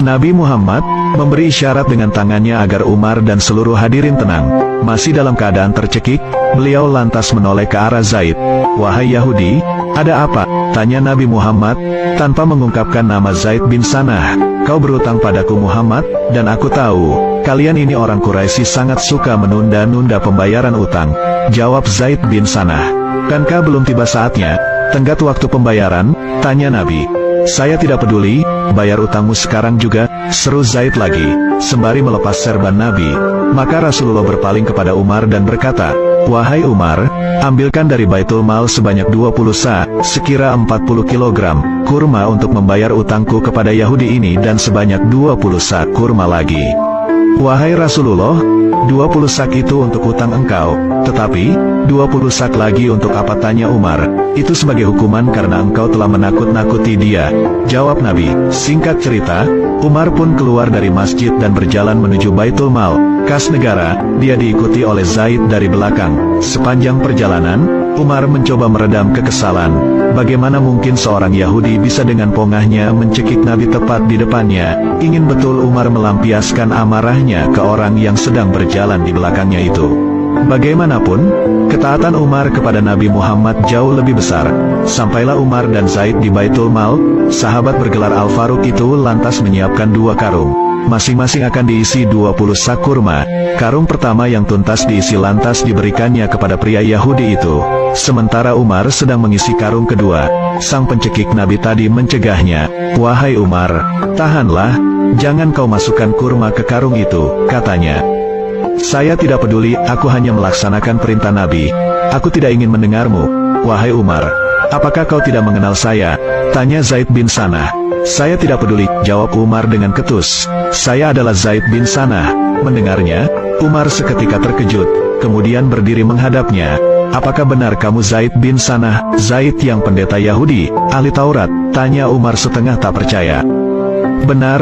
Nabi Muhammad memberi isyarat dengan tangannya agar Umar dan seluruh hadirin tenang. Masih dalam keadaan tercekik, beliau lantas menoleh ke arah Zaid. "Wahai Yahudi, ada apa?" tanya Nabi Muhammad, tanpa mengungkapkan nama Zaid bin Sanah. "Kau berutang padaku Muhammad, dan aku tahu, kalian ini orang Quraisy sangat suka menunda-nunda pembayaran utang," jawab Zaid bin Sanah. "Bukankah belum tiba saatnya? Tenggat waktu pembayaran?" tanya Nabi. "Saya tidak peduli, bayar utangmu sekarang juga," seru Zaid lagi, sembari melepas serban Nabi. Maka Rasulullah berpaling kepada Umar dan berkata, "Wahai Umar, ambilkan dari Baitul Mal sebanyak 20 sa, sekira 40 kg, kurma untuk membayar utangku kepada Yahudi ini dan sebanyak 20 sak kurma lagi." "Wahai Rasulullah, 20 sak itu untuk utang engkau, tetapi 20 sak lagi untuk apa?" tanya Umar. "Itu sebagai hukuman karena engkau telah menakut-nakuti dia," jawab Nabi. Singkat cerita, Umar pun keluar dari masjid dan berjalan menuju Baitul Mal, kas negara. Dia diikuti oleh Zaid dari belakang. Sepanjang perjalanan, Umar mencoba meredam kekesalan. Bagaimana mungkin seorang Yahudi bisa dengan pongahnya mencekik Nabi tepat di depannya? Ingin betul Umar melampiaskan amarahnya ke orang yang sedang berjalan di belakangnya itu. Bagaimanapun, ketaatan Umar kepada Nabi Muhammad jauh lebih besar. Sampailah Umar dan Zaid di Baitul Mal. Sahabat bergelar Al-Faruq itu lantas menyiapkan 2 karung. Masing-masing akan diisi 20 sak kurma. Karung pertama yang tuntas diisi lantas diberikannya kepada pria Yahudi itu. Sementara Umar sedang mengisi karung kedua. Sang pencekik Nabi tadi mencegahnya. "Wahai Umar, tahanlah, jangan kau masukkan kurma ke karung itu," katanya. "Saya tidak peduli, aku hanya melaksanakan perintah Nabi. Aku tidak ingin mendengarmu." "Wahai Umar, apakah kau tidak mengenal saya?" tanya Zaid bin Sanah. "Saya tidak peduli," jawab Umar dengan ketus. "Saya adalah Zaid bin Sanah." Mendengarnya, Umar seketika terkejut, kemudian berdiri menghadapnya. "Apakah benar kamu Zaid bin Sanah, Zaid yang pendeta Yahudi, ahli Taurat?" tanya Umar setengah tak percaya. "Benar,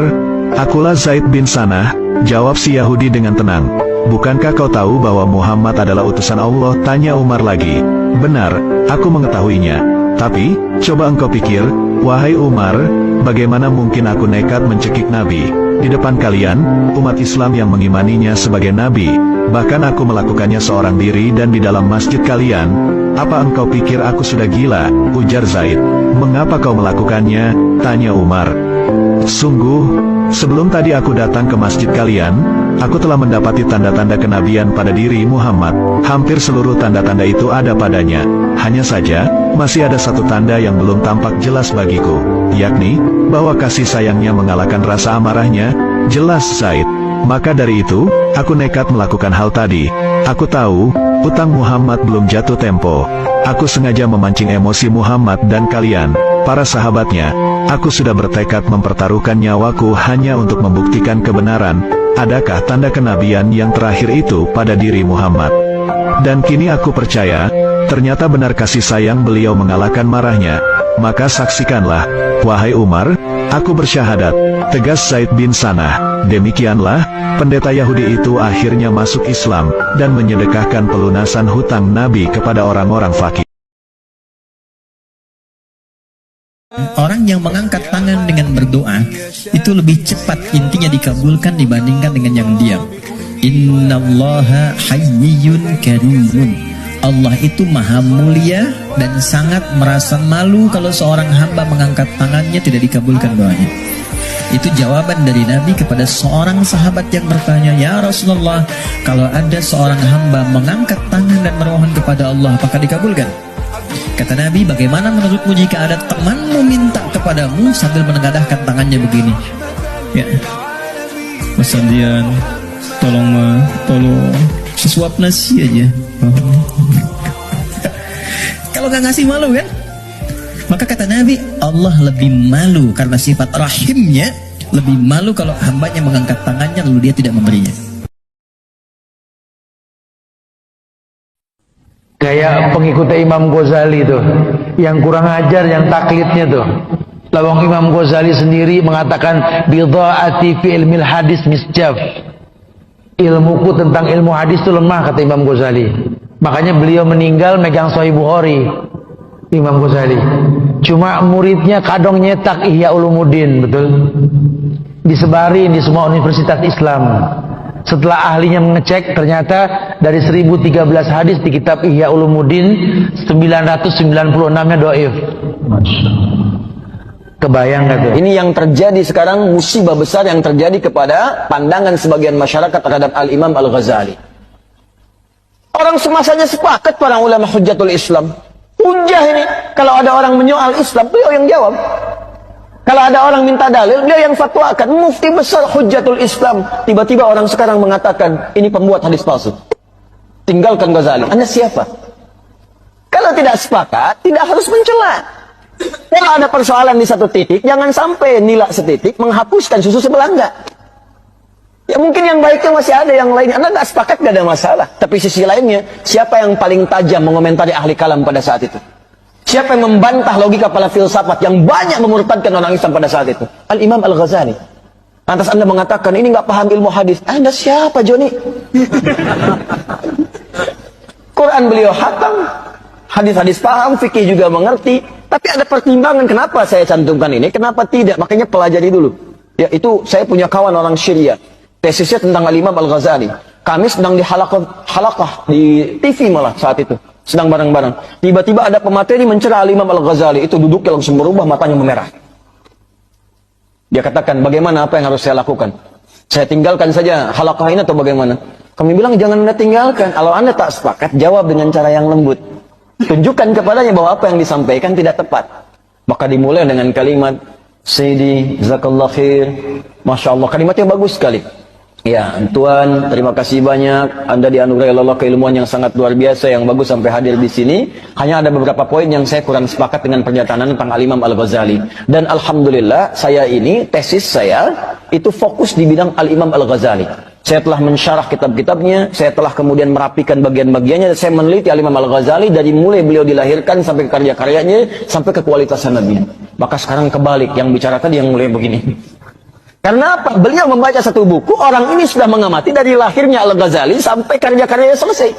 akulah Zaid bin Sanah," jawab si Yahudi dengan tenang. "Bukankah kau tahu bahwa Muhammad adalah utusan Allah?" tanya Umar lagi. "Benar, aku mengetahuinya. Tapi, coba engkau pikir, wahai Umar, bagaimana mungkin aku nekat mencekik Nabi di depan kalian, umat Islam yang mengimaninya sebagai Nabi? Bahkan aku melakukannya seorang diri dan di dalam masjid kalian. Apa engkau pikir aku sudah gila?" ujar Zaid. "Mengapa kau melakukannya?" tanya Umar. "Sungguh, sebelum tadi aku datang ke masjid kalian, aku telah mendapati tanda-tanda kenabian pada diri Muhammad. Hampir seluruh tanda-tanda itu ada padanya. Hanya saja, masih ada satu tanda yang belum tampak jelas bagiku, yakni, bahwa kasih sayangnya mengalahkan rasa amarahnya." "Jelas Zaid. Maka dari itu, aku nekat melakukan hal tadi. Aku tahu, utang Muhammad belum jatuh tempo. Aku sengaja memancing emosi Muhammad dan kalian, para sahabatnya. Aku sudah bertekad mempertaruhkan nyawaku hanya untuk membuktikan kebenaran, adakah tanda kenabian yang terakhir itu pada diri Muhammad. Dan kini aku percaya, ternyata benar kasih sayang beliau mengalahkan marahnya. Maka saksikanlah, wahai Umar, aku bersyahadat," tegas Zaid bin Sanah. Demikianlah, pendeta Yahudi itu akhirnya masuk Islam, dan menyedekahkan pelunasan hutang Nabi kepada orang-orang fakir. Orang yang mengangkat tangan dengan berdoa itu lebih cepat intinya dikabulkan dibandingkan dengan yang diam. Innallaha hayyun karimun. Allah itu maha mulia dan sangat merasa malu kalau seorang hamba mengangkat tangannya tidak dikabulkan doanya. Itu jawaban dari Nabi kepada seorang sahabat yang bertanya, "Ya Rasulullah, kalau ada seorang hamba mengangkat tangan dan memohon kepada Allah, apakah dikabulkan?" Kata Nabi, "Bagaimana menurutmu jika ada temanmu minta kepadamu sambil menengadahkan tangannya begini? Ya, Mas Andian, tolong sesuap nasi aja." Kalau nggak ngasih malu kan? Maka kata Nabi, Allah lebih malu karena sifat rahimnya, lebih malu kalau hambanya mengangkat tangannya lalu dia tidak memberinya. Kayak pengikut Imam Ghazali tuh, yang kurang ajar, yang taklidnya tuh. Lawang Imam Ghazali sendiri mengatakan, bidha'ati fi ilmil hadis misjaf. Ilmuku tentang ilmu hadis itu lemah, kata Imam Ghazali. Makanya beliau meninggal megang Sahih Bukhari, Imam Ghazali. Cuma muridnya kadang nyetak Ihya Ulumuddin, betul? Disebarin di semua universitas Islam. Setelah ahlinya mengecek, ternyata dari 1013 hadis di kitab Ihya Ulumuddin, 996-nya dhaif. Kebayang gak tuh? Ini yang terjadi sekarang, musibah besar yang terjadi kepada pandangan sebagian masyarakat terhadap Al-Imam Al-Ghazali. Orang semasanya sepakat para ulama Hujjatul Islam. Hujjah ini, kalau ada orang menyoal Islam, beliau yang jawab. Kalau ada orang minta dalil, beliau yang fatwakan. Mufti besar Hujjatul Islam. Tiba-tiba orang sekarang mengatakan, ini pembuat hadis palsu. Tinggalkan Ghazali. Anda siapa? Kalau tidak sepakat, tidak harus mencela. Kalau ada persoalan di satu titik, jangan sampai nilai setitik menghapuskan susu sebelah enggak. Ya mungkin yang baiknya masih ada, yang lainnya Anda nggak sepakat, nggak ada masalah. Tapi sisi lainnya, siapa yang paling tajam mengomentari ahli kalam pada saat itu? Siapa yang membantah logika para filsafat yang banyak memurtadkan orang Islam pada saat itu? Al-Imam Al-Ghazali. Lantas Anda mengatakan, ini nggak paham ilmu hadis. Anda siapa, Joni? Quran beliau hatam, hadis-hadis paham, fikih juga mengerti. Tapi ada pertimbangan, kenapa saya cantumkan ini, kenapa tidak? Makanya pelajari dulu. Ya itu, saya punya kawan orang Syria. Tesisnya tentang Al-Imam Al-Ghazali. Kami sedang di halaqah di TV malah saat itu. Sedang bareng-bareng. Tiba-tiba ada pemateri mencela Al-Imam Al-Ghazali. Itu duduknya langsung berubah, matanya memerah. Dia katakan, bagaimana, apa yang harus saya lakukan? Saya tinggalkan saja halaqah ini atau bagaimana? Kami bilang, jangan Anda tinggalkan. Kalau Anda tak sepakat, jawab dengan cara yang lembut. Tunjukkan kepadanya bahwa apa yang disampaikan tidak tepat. Maka dimulai dengan kalimat, Sayyidi, Jazakallah khair. Masya Allah, kalimatnya bagus sekali. Ya, Tuan, terima kasih banyak. Anda dianugerahi Allah keilmuan yang sangat luar biasa, yang bagus sampai hadir di sini. Hanya ada beberapa poin yang saya kurang sepakat dengan pernyataan tentang Al-Imam Al-Ghazali. Dan alhamdulillah, saya ini, tesis saya, itu fokus di bidang Al-Imam Al-Ghazali. Saya telah mensyarah kitab-kitabnya, saya telah kemudian merapikan bagian-bagiannya, saya meneliti Al-Imam Al-Ghazali dari mulai beliau dilahirkan sampai ke karya-karyanya, sampai ke kualitas sanadnya. Maka sekarang kebalik, yang bicara tadi yang mulai begini. Karena apa? Beliau membaca satu buku, orang ini sudah mengamati dari lahirnya Al-Ghazali sampai karya-karyanya selesai.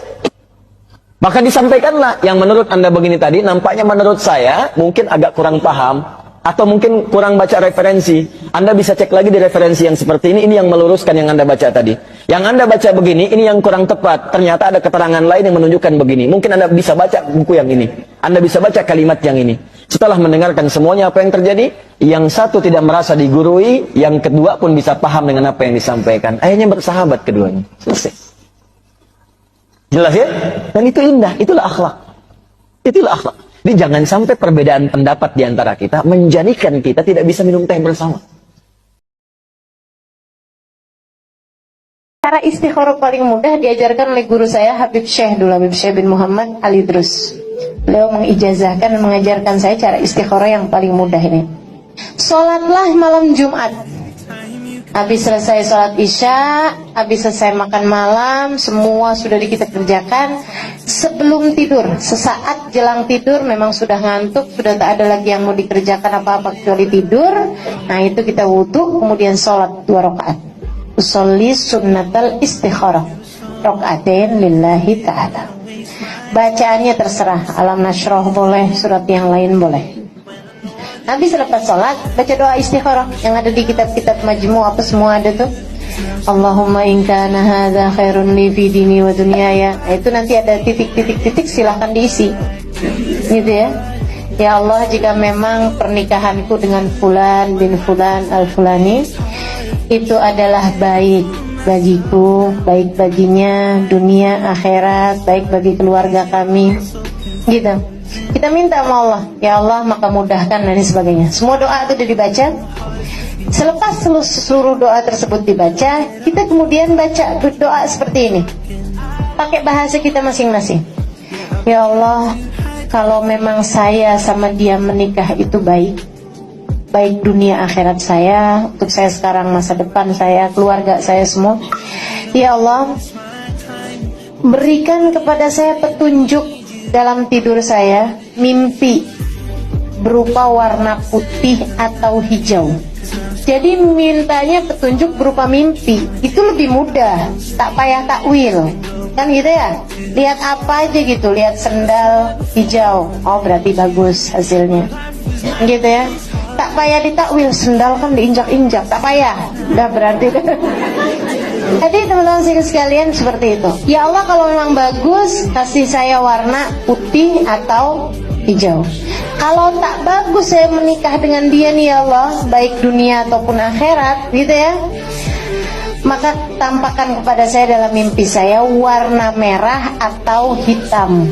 Maka disampaikanlah yang menurut Anda begini tadi, nampaknya menurut saya mungkin agak kurang paham, atau mungkin kurang baca referensi. Anda bisa cek lagi di referensi yang seperti ini yang meluruskan yang Anda baca tadi. Yang Anda baca begini, ini yang kurang tepat. Ternyata ada keterangan lain yang menunjukkan begini. Mungkin Anda bisa baca buku yang ini. Anda bisa baca kalimat yang ini. Setelah mendengarkan semuanya apa yang terjadi, yang satu tidak merasa digurui, yang kedua pun bisa paham dengan apa yang disampaikan. Akhirnya bersahabat keduanya. Selesai. Jelas ya? Dan itu indah, itulah akhlak. Itulah akhlak. Jadi jangan sampai perbedaan pendapat di antara kita menjadikan kita tidak bisa minum teh bersama. Cara istikharah paling mudah diajarkan oleh guru saya Habib Syekh dulu, Habib Syekh bin Muhammad Al-Idrus. Beliau mengijazahkan dan mengajarkan saya cara istikharah yang paling mudah ini. Sholatlah malam Jumat. Habis selesai sholat isya, habis selesai makan malam, semua sudah kita kerjakan. Sebelum tidur, sesaat jelang tidur memang sudah ngantuk, sudah tak ada lagi yang mau dikerjakan apa-apa kecuali tidur. Nah itu kita wudhu, kemudian sholat 2 rakaat. Usolli sunnatal istikharah rakaatain lillahi ta'ala. Bacaannya terserah, alam nashrah boleh, surat yang lain boleh. Nanti selepas sholat baca doa istikharah yang ada di kitab-kitab majmu' apa semua ada tuh. Allahumma in kana hadza khairun li fi dini wa dunyaya. Nah, itu nanti ada titik-titik-titik, silahkan diisi. Gitu ya. Ya Allah, jika memang pernikahanku dengan Fulan bin Fulan al-Fulani itu adalah baik bagiku, baik baginya, dunia, akhirat, baik bagi keluarga kami, gitu. Kita minta sama Allah, ya Allah maka mudahkan dan sebagainya. Semua doa itu sudah dibaca. Selepas seluruh doa tersebut dibaca, kita kemudian baca doa seperti ini, pakai bahasa kita masing-masing. Ya Allah, kalau memang saya sama dia menikah itu baik dunia akhirat saya, untuk saya sekarang, masa depan saya, keluarga saya semua. Ya Allah, berikan kepada saya petunjuk dalam tidur saya, mimpi berupa warna putih atau hijau. Jadi mintanya petunjuk berupa mimpi, itu lebih mudah, tak payah takwil, kan gitu ya. Lihat apa aja gitu, lihat sendal hijau, oh berarti bagus hasilnya, gitu ya. Tak payah ditakwil, sendal kan diinjak-injak, tak payah, udah berarti. Jadi teman-teman sekalian seperti itu. Ya Allah, kalau memang bagus, kasih saya warna putih atau hijau. Kalau tak bagus saya menikah dengan dia nih ya Allah, baik dunia ataupun akhirat, gitu ya, maka tampakkan kepada saya dalam mimpi saya warna merah atau hitam.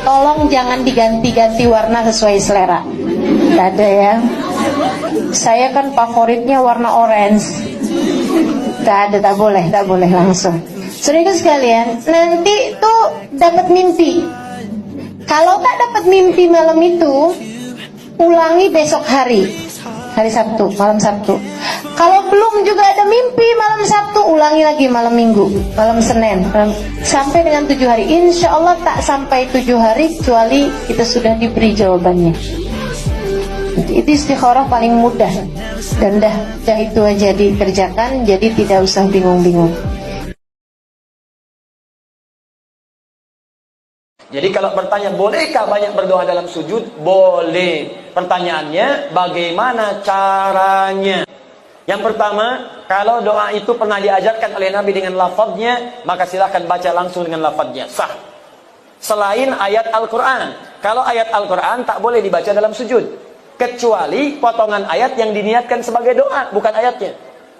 Tolong jangan diganti-ganti warna sesuai selera. Tidak ada ya. Saya kan favoritnya warna orange. Tidak ada, tak boleh langsung. Saudara sekalian, nanti tuh dapat mimpi. Kalau tak dapat mimpi malam itu, ulangi besok hari Sabtu, malam Sabtu. Kalau belum juga ada mimpi malam Sabtu, ulangi lagi malam Minggu, malam Senin, sampai dengan 7 hari. Insya Allah tak sampai 7 hari kecuali kita sudah diberi jawabannya. Itu istikharah paling mudah, dan dah itu aja dikerjakan, jadi tidak usah bingung-bingung. Jadi kalau bertanya bolehkah banyak berdoa dalam sujud? Boleh. Pertanyaannya bagaimana caranya? Yang pertama, kalau doa itu pernah diajarkan oleh Nabi dengan lafadznya, maka silahkan baca langsung dengan lafadznya, sah. Selain ayat Al-Quran. Kalau ayat Al-Quran tak boleh dibaca dalam sujud, kecuali potongan ayat yang diniatkan sebagai doa, bukan ayatnya.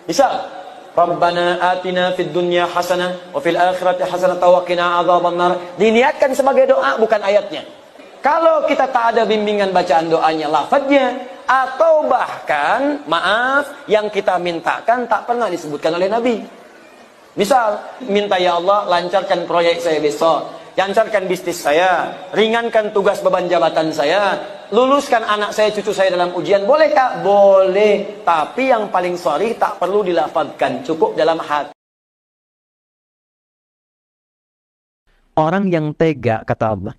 Misal, Rabbana atina fid dunya hasanah wa fil akhirati hasanah wa qina adzabannar, diniatkan sebagai doa, bukan ayatnya. Kalau kita tak ada bimbingan bacaan doanya, lafadznya, atau bahkan maaf yang kita mintakan tak pernah disebutkan oleh Nabi. Misal, minta ya Allah lancarkan proyek saya besok, lancarkan bisnis saya, ringankan tugas beban jabatan saya, luluskan anak saya, cucu saya dalam ujian. Boleh tak? Boleh. Tapi yang paling sharih tak perlu dilafadzkan, cukup dalam hati. Orang yang tega, kata Allah,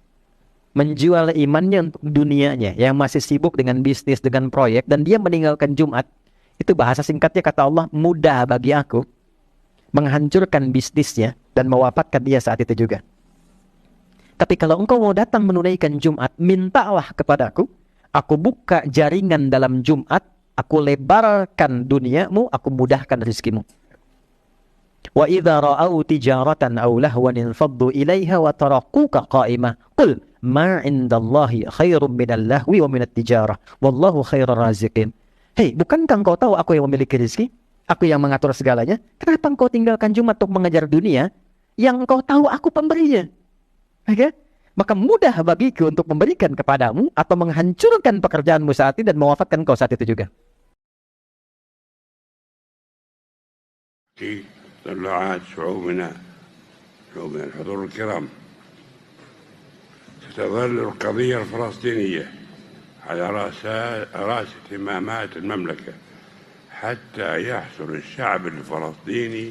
menjual imannya untuk dunianya, yang masih sibuk dengan bisnis, dengan proyek, dan dia meninggalkan Jumat, itu bahasa singkatnya kata Allah, mudah bagi aku menghancurkan bisnisnya dan mewafatkan dia saat itu juga. Tapi kalau engkau mau datang menunaikan Jumat, mintalah kepadaku, aku buka jaringan dalam Jumat, aku lebarkan duniamu, aku mudahkan rezekimu. Wa idza ra'au tijaratan aw lahwan infaddu ilaiha wa tarakuka qa'imah qul ma 'indallahi khairum minal lahwi wa minat tijarah wallahu khairur raziqin. Hei, bukankah engkau tahu aku yang memiliki rezeki? Aku yang mengatur segalanya. Kenapa engkau tinggalkan Jumat untuk mengejar dunia yang engkau tahu aku pemberinya? Okay? Maka mudah bagiku untuk memberikan kepadamu atau menghancurkan pekerjaanmu saat ini dan mewafatkan kau saat itu juga. طلعات شعوبنا الحضور الكرام ستظل القضية الفلسطينية على رأس اهتمامات المملكة حتى يحصل الشعب الفلسطيني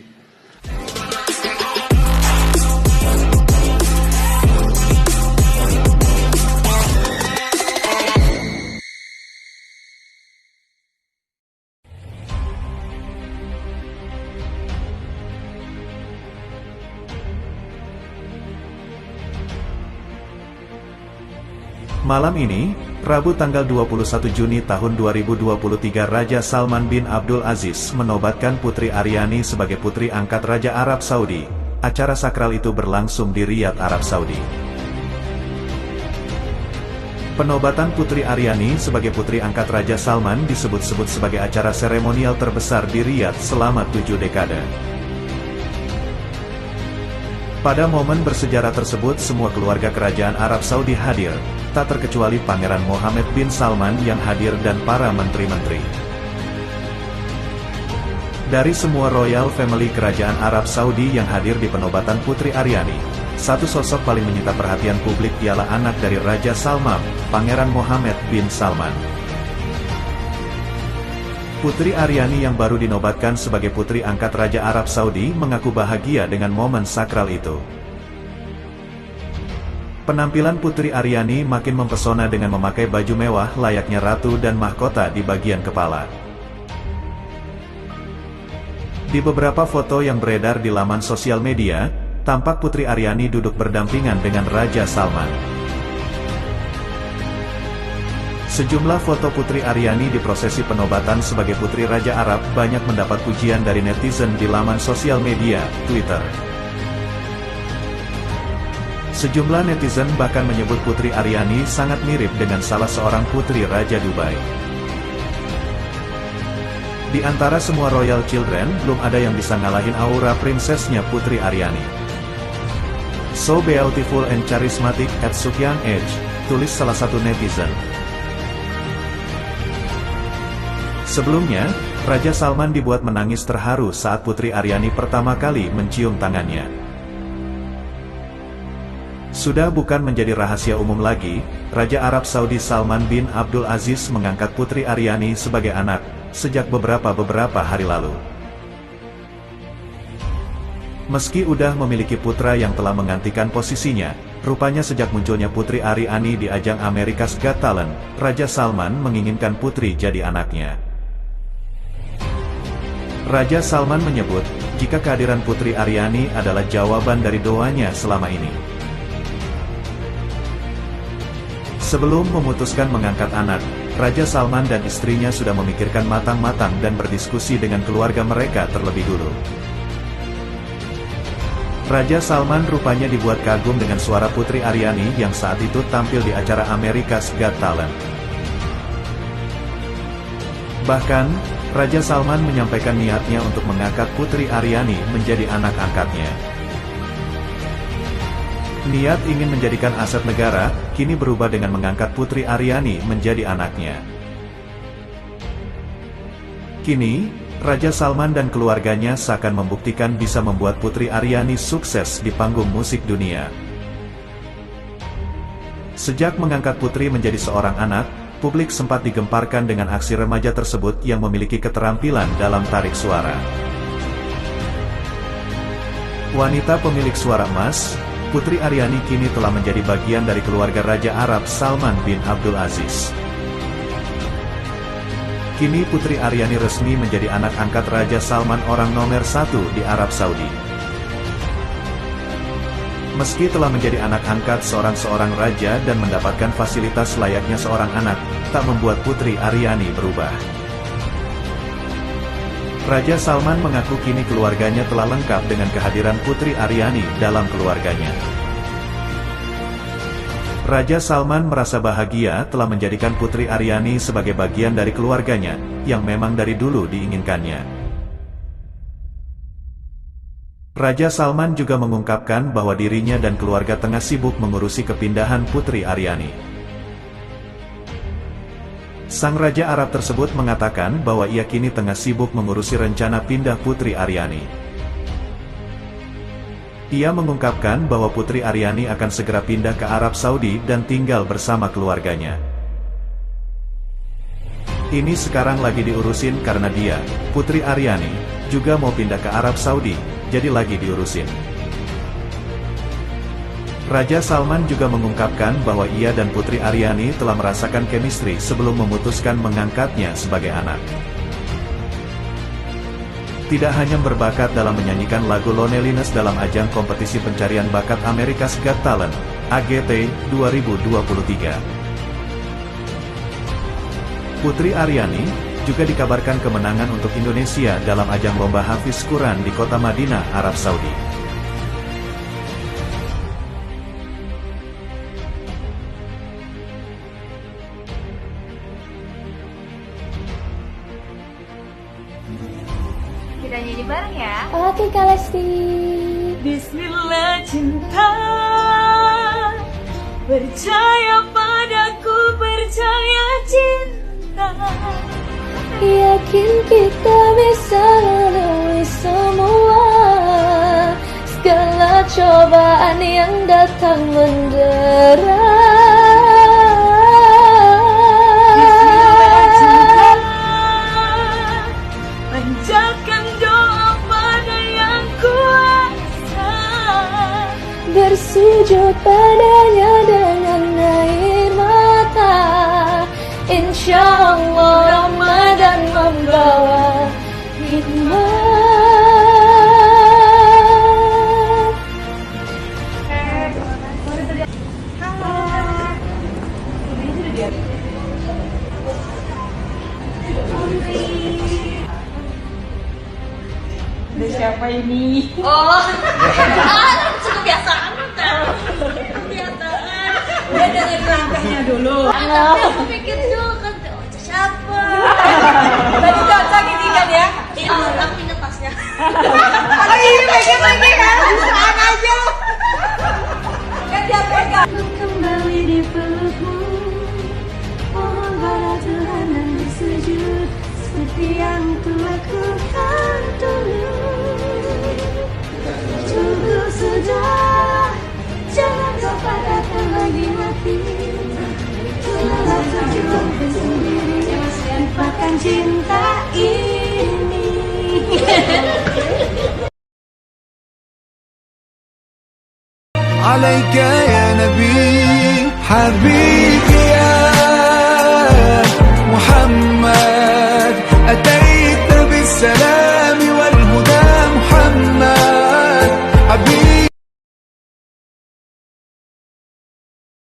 Malam ini, Rabu tanggal 21 Juni tahun 2023, Raja Salman bin Abdul Aziz menobatkan Putri Aryani sebagai Putri Angkat Raja Arab Saudi. Acara sakral itu berlangsung di Riyadh, Arab Saudi. Penobatan Putri Aryani sebagai putri angkat Raja Salman disebut-sebut sebagai acara seremonial terbesar di Riyadh selama 7 dekade. Pada momen bersejarah tersebut semua keluarga kerajaan Arab Saudi hadir, tak terkecuali Pangeran Mohammed bin Salman yang hadir dan para menteri-menteri. Dari semua royal family kerajaan Arab Saudi yang hadir di penobatan Putri Aryani, satu sosok paling menyita perhatian publik ialah anak dari Raja Salman, Pangeran Mohammed bin Salman. Putri Aryani yang baru dinobatkan sebagai putri angkat Raja Arab Saudi mengaku bahagia dengan momen sakral itu. Penampilan Putri Aryani makin mempesona dengan memakai baju mewah layaknya ratu dan mahkota di bagian kepala. Di beberapa foto yang beredar di laman sosial media, tampak Putri Aryani duduk berdampingan dengan Raja Salman. Sejumlah foto Putri Aryani di prosesi penobatan sebagai Putri Raja Arab banyak mendapat pujian dari netizen di laman sosial media, Twitter. Sejumlah netizen bahkan menyebut Putri Aryani sangat mirip dengan salah seorang putri Raja Dubai. Di antara semua royal children, belum ada yang bisa ngalahin aura prinsesnya Putri Aryani. So beautiful and charismatic at such young age, tulis salah satu netizen. Sebelumnya, Raja Salman dibuat menangis terharu saat Putri Aryani pertama kali mencium tangannya. Sudah bukan menjadi rahasia umum lagi, Raja Arab Saudi Salman bin Abdul Aziz mengangkat Putri Aryani sebagai anak, sejak beberapa hari lalu. Meski udah memiliki putra yang telah menggantikan posisinya, rupanya sejak munculnya Putri Aryani di ajang America's Got Talent, Raja Salman menginginkan putri jadi anaknya. Raja Salman menyebut, jika kehadiran Putri Aryani adalah jawaban dari doanya selama ini. Sebelum memutuskan mengangkat anak, Raja Salman dan istrinya sudah memikirkan matang-matang dan berdiskusi dengan keluarga mereka terlebih dulu. Raja Salman rupanya dibuat kagum dengan suara Putri Aryani yang saat itu tampil di acara America's Got Talent. Bahkan, Raja Salman menyampaikan niatnya untuk mengangkat Putri Aryani menjadi anak angkatnya. Niat ingin menjadikan aset negara, kini berubah dengan mengangkat Putri Aryani menjadi anaknya. Kini, Raja Salman dan keluarganya seakan membuktikan bisa membuat Putri Aryani sukses di panggung musik dunia. Sejak mengangkat putri menjadi seorang anak, publik sempat digemparkan dengan aksi remaja tersebut yang memiliki keterampilan dalam tarik suara. Wanita pemilik suara emas, Putri Aryani kini telah menjadi bagian dari keluarga Raja Arab Salman bin Abdul Aziz. Kini Putri Aryani resmi menjadi anak angkat Raja Salman orang nomor 1 di Arab Saudi. Meski telah menjadi anak angkat seorang raja dan mendapatkan fasilitas layaknya seorang anak, tak membuat Putri Aryani berubah. Raja Salman mengaku kini keluarganya telah lengkap dengan kehadiran Putri Aryani dalam keluarganya. Raja Salman merasa bahagia telah menjadikan Putri Aryani sebagai bagian dari keluarganya, yang memang dari dulu diinginkannya. Raja Salman juga mengungkapkan bahwa dirinya dan keluarga tengah sibuk mengurusi kepindahan Putri Aryani. Sang Raja Arab tersebut mengatakan bahwa ia kini tengah sibuk mengurusi rencana pindah Putri Aryani. Ia mengungkapkan bahwa Putri Aryani akan segera pindah ke Arab Saudi dan tinggal bersama keluarganya. Ini sekarang lagi diurusin karena dia, Putri Aryani, juga mau pindah ke Arab Saudi, jadi lagi diurusin. Raja Salman juga mengungkapkan bahwa ia dan Putri Aryani telah merasakan chemistry sebelum memutuskan mengangkatnya sebagai anak. Tidak hanya berbakat dalam menyanyikan lagu Loneliness dalam ajang kompetisi pencarian bakat America's Got Talent, AGT 2023. Putri Aryani juga dikabarkan kemenangan untuk Indonesia dalam ajang lomba Hafiz Quran di kota Madinah, Arab Saudi. nyanyi bareng ya. Oke Kak Lesti. Bismillah cinta, percaya padaku, percaya cinta. Yakin kita bisa lalui semua segala cobaan yang datang mendera. Bismillah cinta, panjatkan doa pada yang kuasa, bersujud padanya dengan air mata. Insya Allah Ramadan membawa hikmah. Ada siapa ini? Oh, sudah biasa Dia dari langkahnya dulu. Aku pikir dulu kan siapa? Tadi cocok ini kan ya? Iya, aku ingat pasnya. Kalau ini pikir lagi kan, langsung aja. Kan dia pegang. Kembali di pelukmu, mohon pada Tuhan dan bersujud seperti yang kulakukan dulu. Cukup sudah, jangan kau padatkan lagi hati. Telah terjun sendiri, lupakan cinta ini. عليك يا نبي حبيبي يا محمد أتيت بالسلام والهدى محمد حبيبي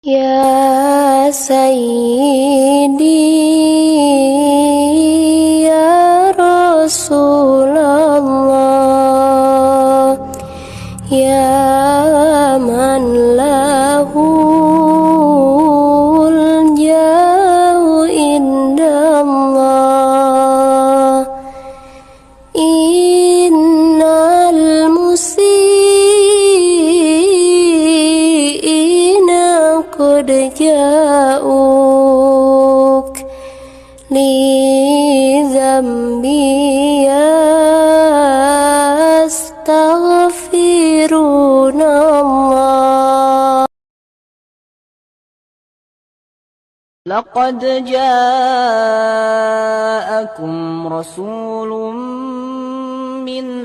Ya Sayyidi ya Rasulullah, ya man lahul jauh indallah, innal musiina qad ja'uk li dhambi yastaghfirunallah. لقد جاءكم رسول من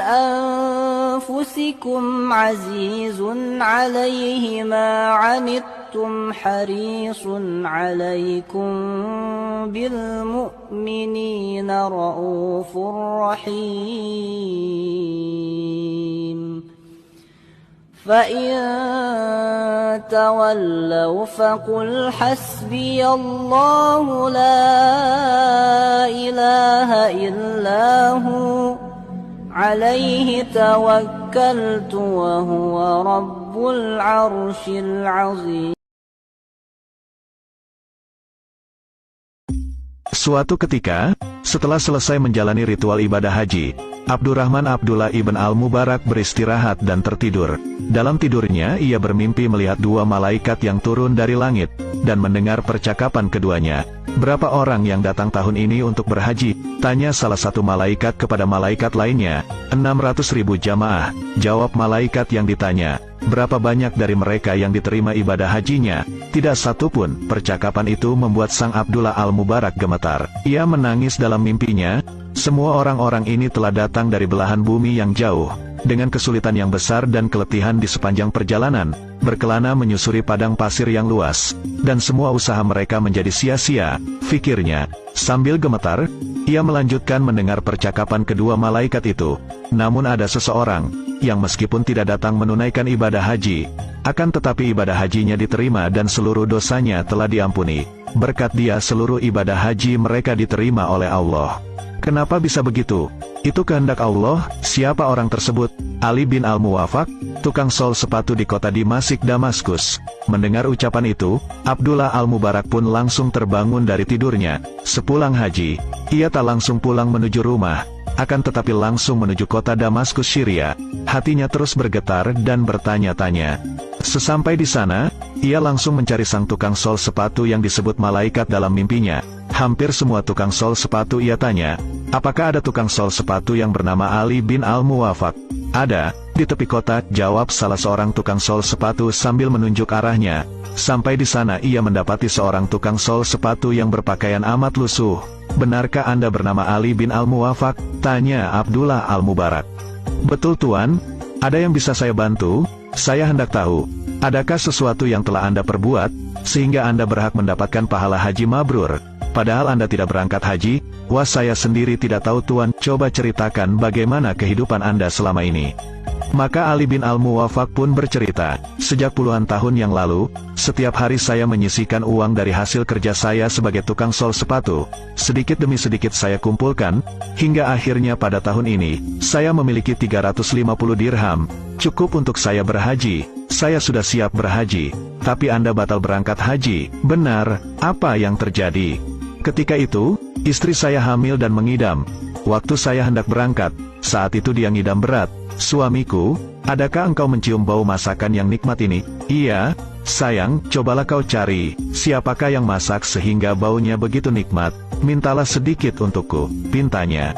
أنفسكم عزيز عليه ما عنتم حريص عليكم بالمؤمنين رؤوف رحيم فإن تولوا فقل حسبي الله لا إله إلا هو عليه توكلت وهو رب العرش العظيم. Suatu ketika, setelah selesai menjalani ritual ibadah haji, Abdurrahman Abdullah ibn al-Mubarak beristirahat dan tertidur. Dalam tidurnya ia bermimpi melihat dua malaikat yang turun dari langit, dan mendengar percakapan keduanya. "Berapa orang yang datang tahun ini untuk berhaji?" tanya salah satu malaikat kepada malaikat lainnya. 600.000 jamaah, jawab malaikat yang ditanya. Berapa banyak dari mereka yang diterima ibadah hajinya? Tidak satu pun. Percakapan itu membuat sang Abdullah al-Mubarak gemetar. Ia menangis dalam mimpinya. Semua orang-orang ini telah datang dari belahan bumi yang jauh, dengan kesulitan yang besar dan keletihan di sepanjang perjalanan, berkelana menyusuri padang pasir yang luas, dan semua usaha mereka menjadi sia-sia, fikirnya. Sambil gemetar, ia melanjutkan mendengar percakapan kedua malaikat itu. Namun ada seseorang, yang meskipun tidak datang menunaikan ibadah haji, akan tetapi ibadah hajinya diterima dan seluruh dosanya telah diampuni. Berkat dia seluruh ibadah haji mereka diterima oleh Allah. Kenapa bisa begitu? Itu kehendak Allah. Siapa orang tersebut? Ali bin Al-Muwafaq, tukang sol sepatu di kota Dimasik, Damaskus. Mendengar ucapan itu, Abdullah Al-Mubarak pun langsung terbangun dari tidurnya. Sepulang haji, ia tak langsung pulang menuju rumah. akan tetapi langsung menuju kota Damaskus Syria. Hatinya terus bergetar dan bertanya-tanya. Sesampai di sana, ia langsung mencari sang tukang sol sepatu yang disebut malaikat dalam mimpinya. Hampir semua tukang sol sepatu ia tanya, apakah ada tukang sol sepatu yang bernama Ali bin Al-Muwafaq? Ada, di tepi kota, jawab salah seorang tukang sol sepatu sambil menunjuk arahnya. Sampai di sana ia mendapati seorang tukang sol sepatu yang berpakaian amat lusuh. Benarkah Anda bernama Ali bin Al-Muwafaq? Tanya Abdullah Al-Mubarak. Betul Tuan, ada yang bisa saya bantu? Saya hendak tahu, adakah sesuatu yang telah Anda perbuat, sehingga Anda berhak mendapatkan pahala haji mabrur? Padahal Anda tidak berangkat haji? Wah, saya sendiri tidak tahu Tuan, coba ceritakan bagaimana kehidupan Anda selama ini. Maka Ali bin Al-Muwafaq pun bercerita, sejak puluhan tahun yang lalu, setiap hari saya menyisihkan uang dari hasil kerja saya sebagai tukang sol sepatu. Sedikit demi sedikit saya kumpulkan, hingga akhirnya pada tahun ini, saya memiliki 350 dirham, cukup untuk saya berhaji. Saya sudah siap berhaji, tapi Anda batal berangkat haji. Benar, apa yang terjadi? Ketika itu, istri saya hamil dan mengidam. Waktu saya hendak berangkat, saat itu dia ngidam berat. Suamiku, adakah engkau mencium bau masakan yang nikmat ini? Iya, sayang, cobalah kau cari, siapakah yang masak sehingga baunya begitu nikmat? Mintalah sedikit untukku, pintanya.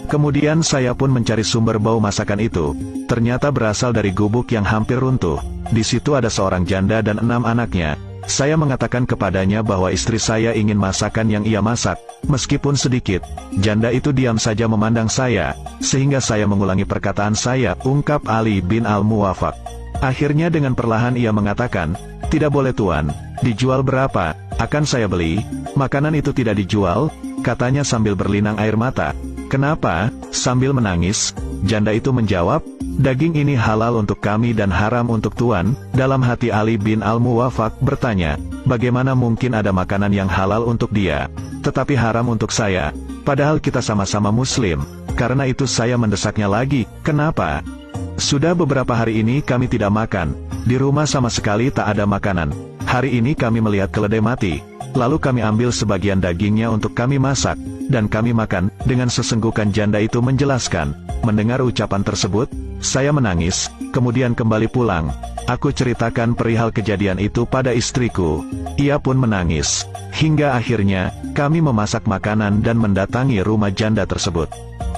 Kemudian saya pun mencari sumber bau masakan itu. Ternyata berasal dari gubuk yang hampir runtuh. Di situ ada seorang janda dan 6 anaknya. Saya mengatakan kepadanya bahwa istri saya ingin masakan yang ia masak, meskipun sedikit. Janda itu diam saja memandang saya, sehingga saya mengulangi perkataan saya, ungkap Ali bin Al-Muwafaq. Akhirnya dengan perlahan ia mengatakan, tidak boleh Tuan, dijual berapa? Akan saya beli. Makanan itu tidak dijual, katanya sambil berlinang air mata. Kenapa? Sambil menangis, janda itu menjawab, daging ini halal untuk kami dan haram untuk Tuan. Dalam hati Ali bin Al-Muwafaq bertanya, bagaimana mungkin ada makanan yang halal untuk dia, tetapi haram untuk saya? Padahal kita sama-sama muslim. Karena itu saya mendesaknya lagi, kenapa? Sudah beberapa hari ini kami tidak makan, di rumah sama sekali tak ada makanan. Hari ini kami melihat keledai mati, lalu kami ambil sebagian dagingnya untuk kami masak, dan kami makan. Dengan sesenggukan janda itu menjelaskan. Mendengar ucapan tersebut, saya menangis, kemudian kembali pulang. Aku ceritakan perihal kejadian itu pada istriku. Ia pun menangis. Hingga akhirnya, kami memasak makanan dan mendatangi rumah janda tersebut.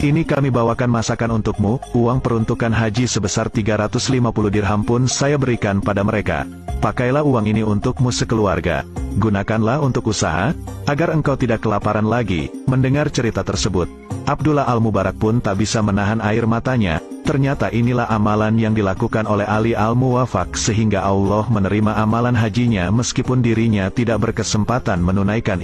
Ini kami bawakan masakan untukmu, uang peruntukan haji sebesar 350 dirham pun saya berikan pada mereka. Pakailah uang ini untukmu sekeluarga. Gunakanlah untuk usaha, agar engkau tidak kelaparan lagi. Mendengar cerita tersebut, Abdullah Al-Mubarak pun tak bisa menahan air matanya. Ternyata inilah amalan yang dilakukan oleh Ali Al-Muwafaq sehingga Allah menerima amalan hajinya meskipun dirinya tidak berkesempatan menunaikan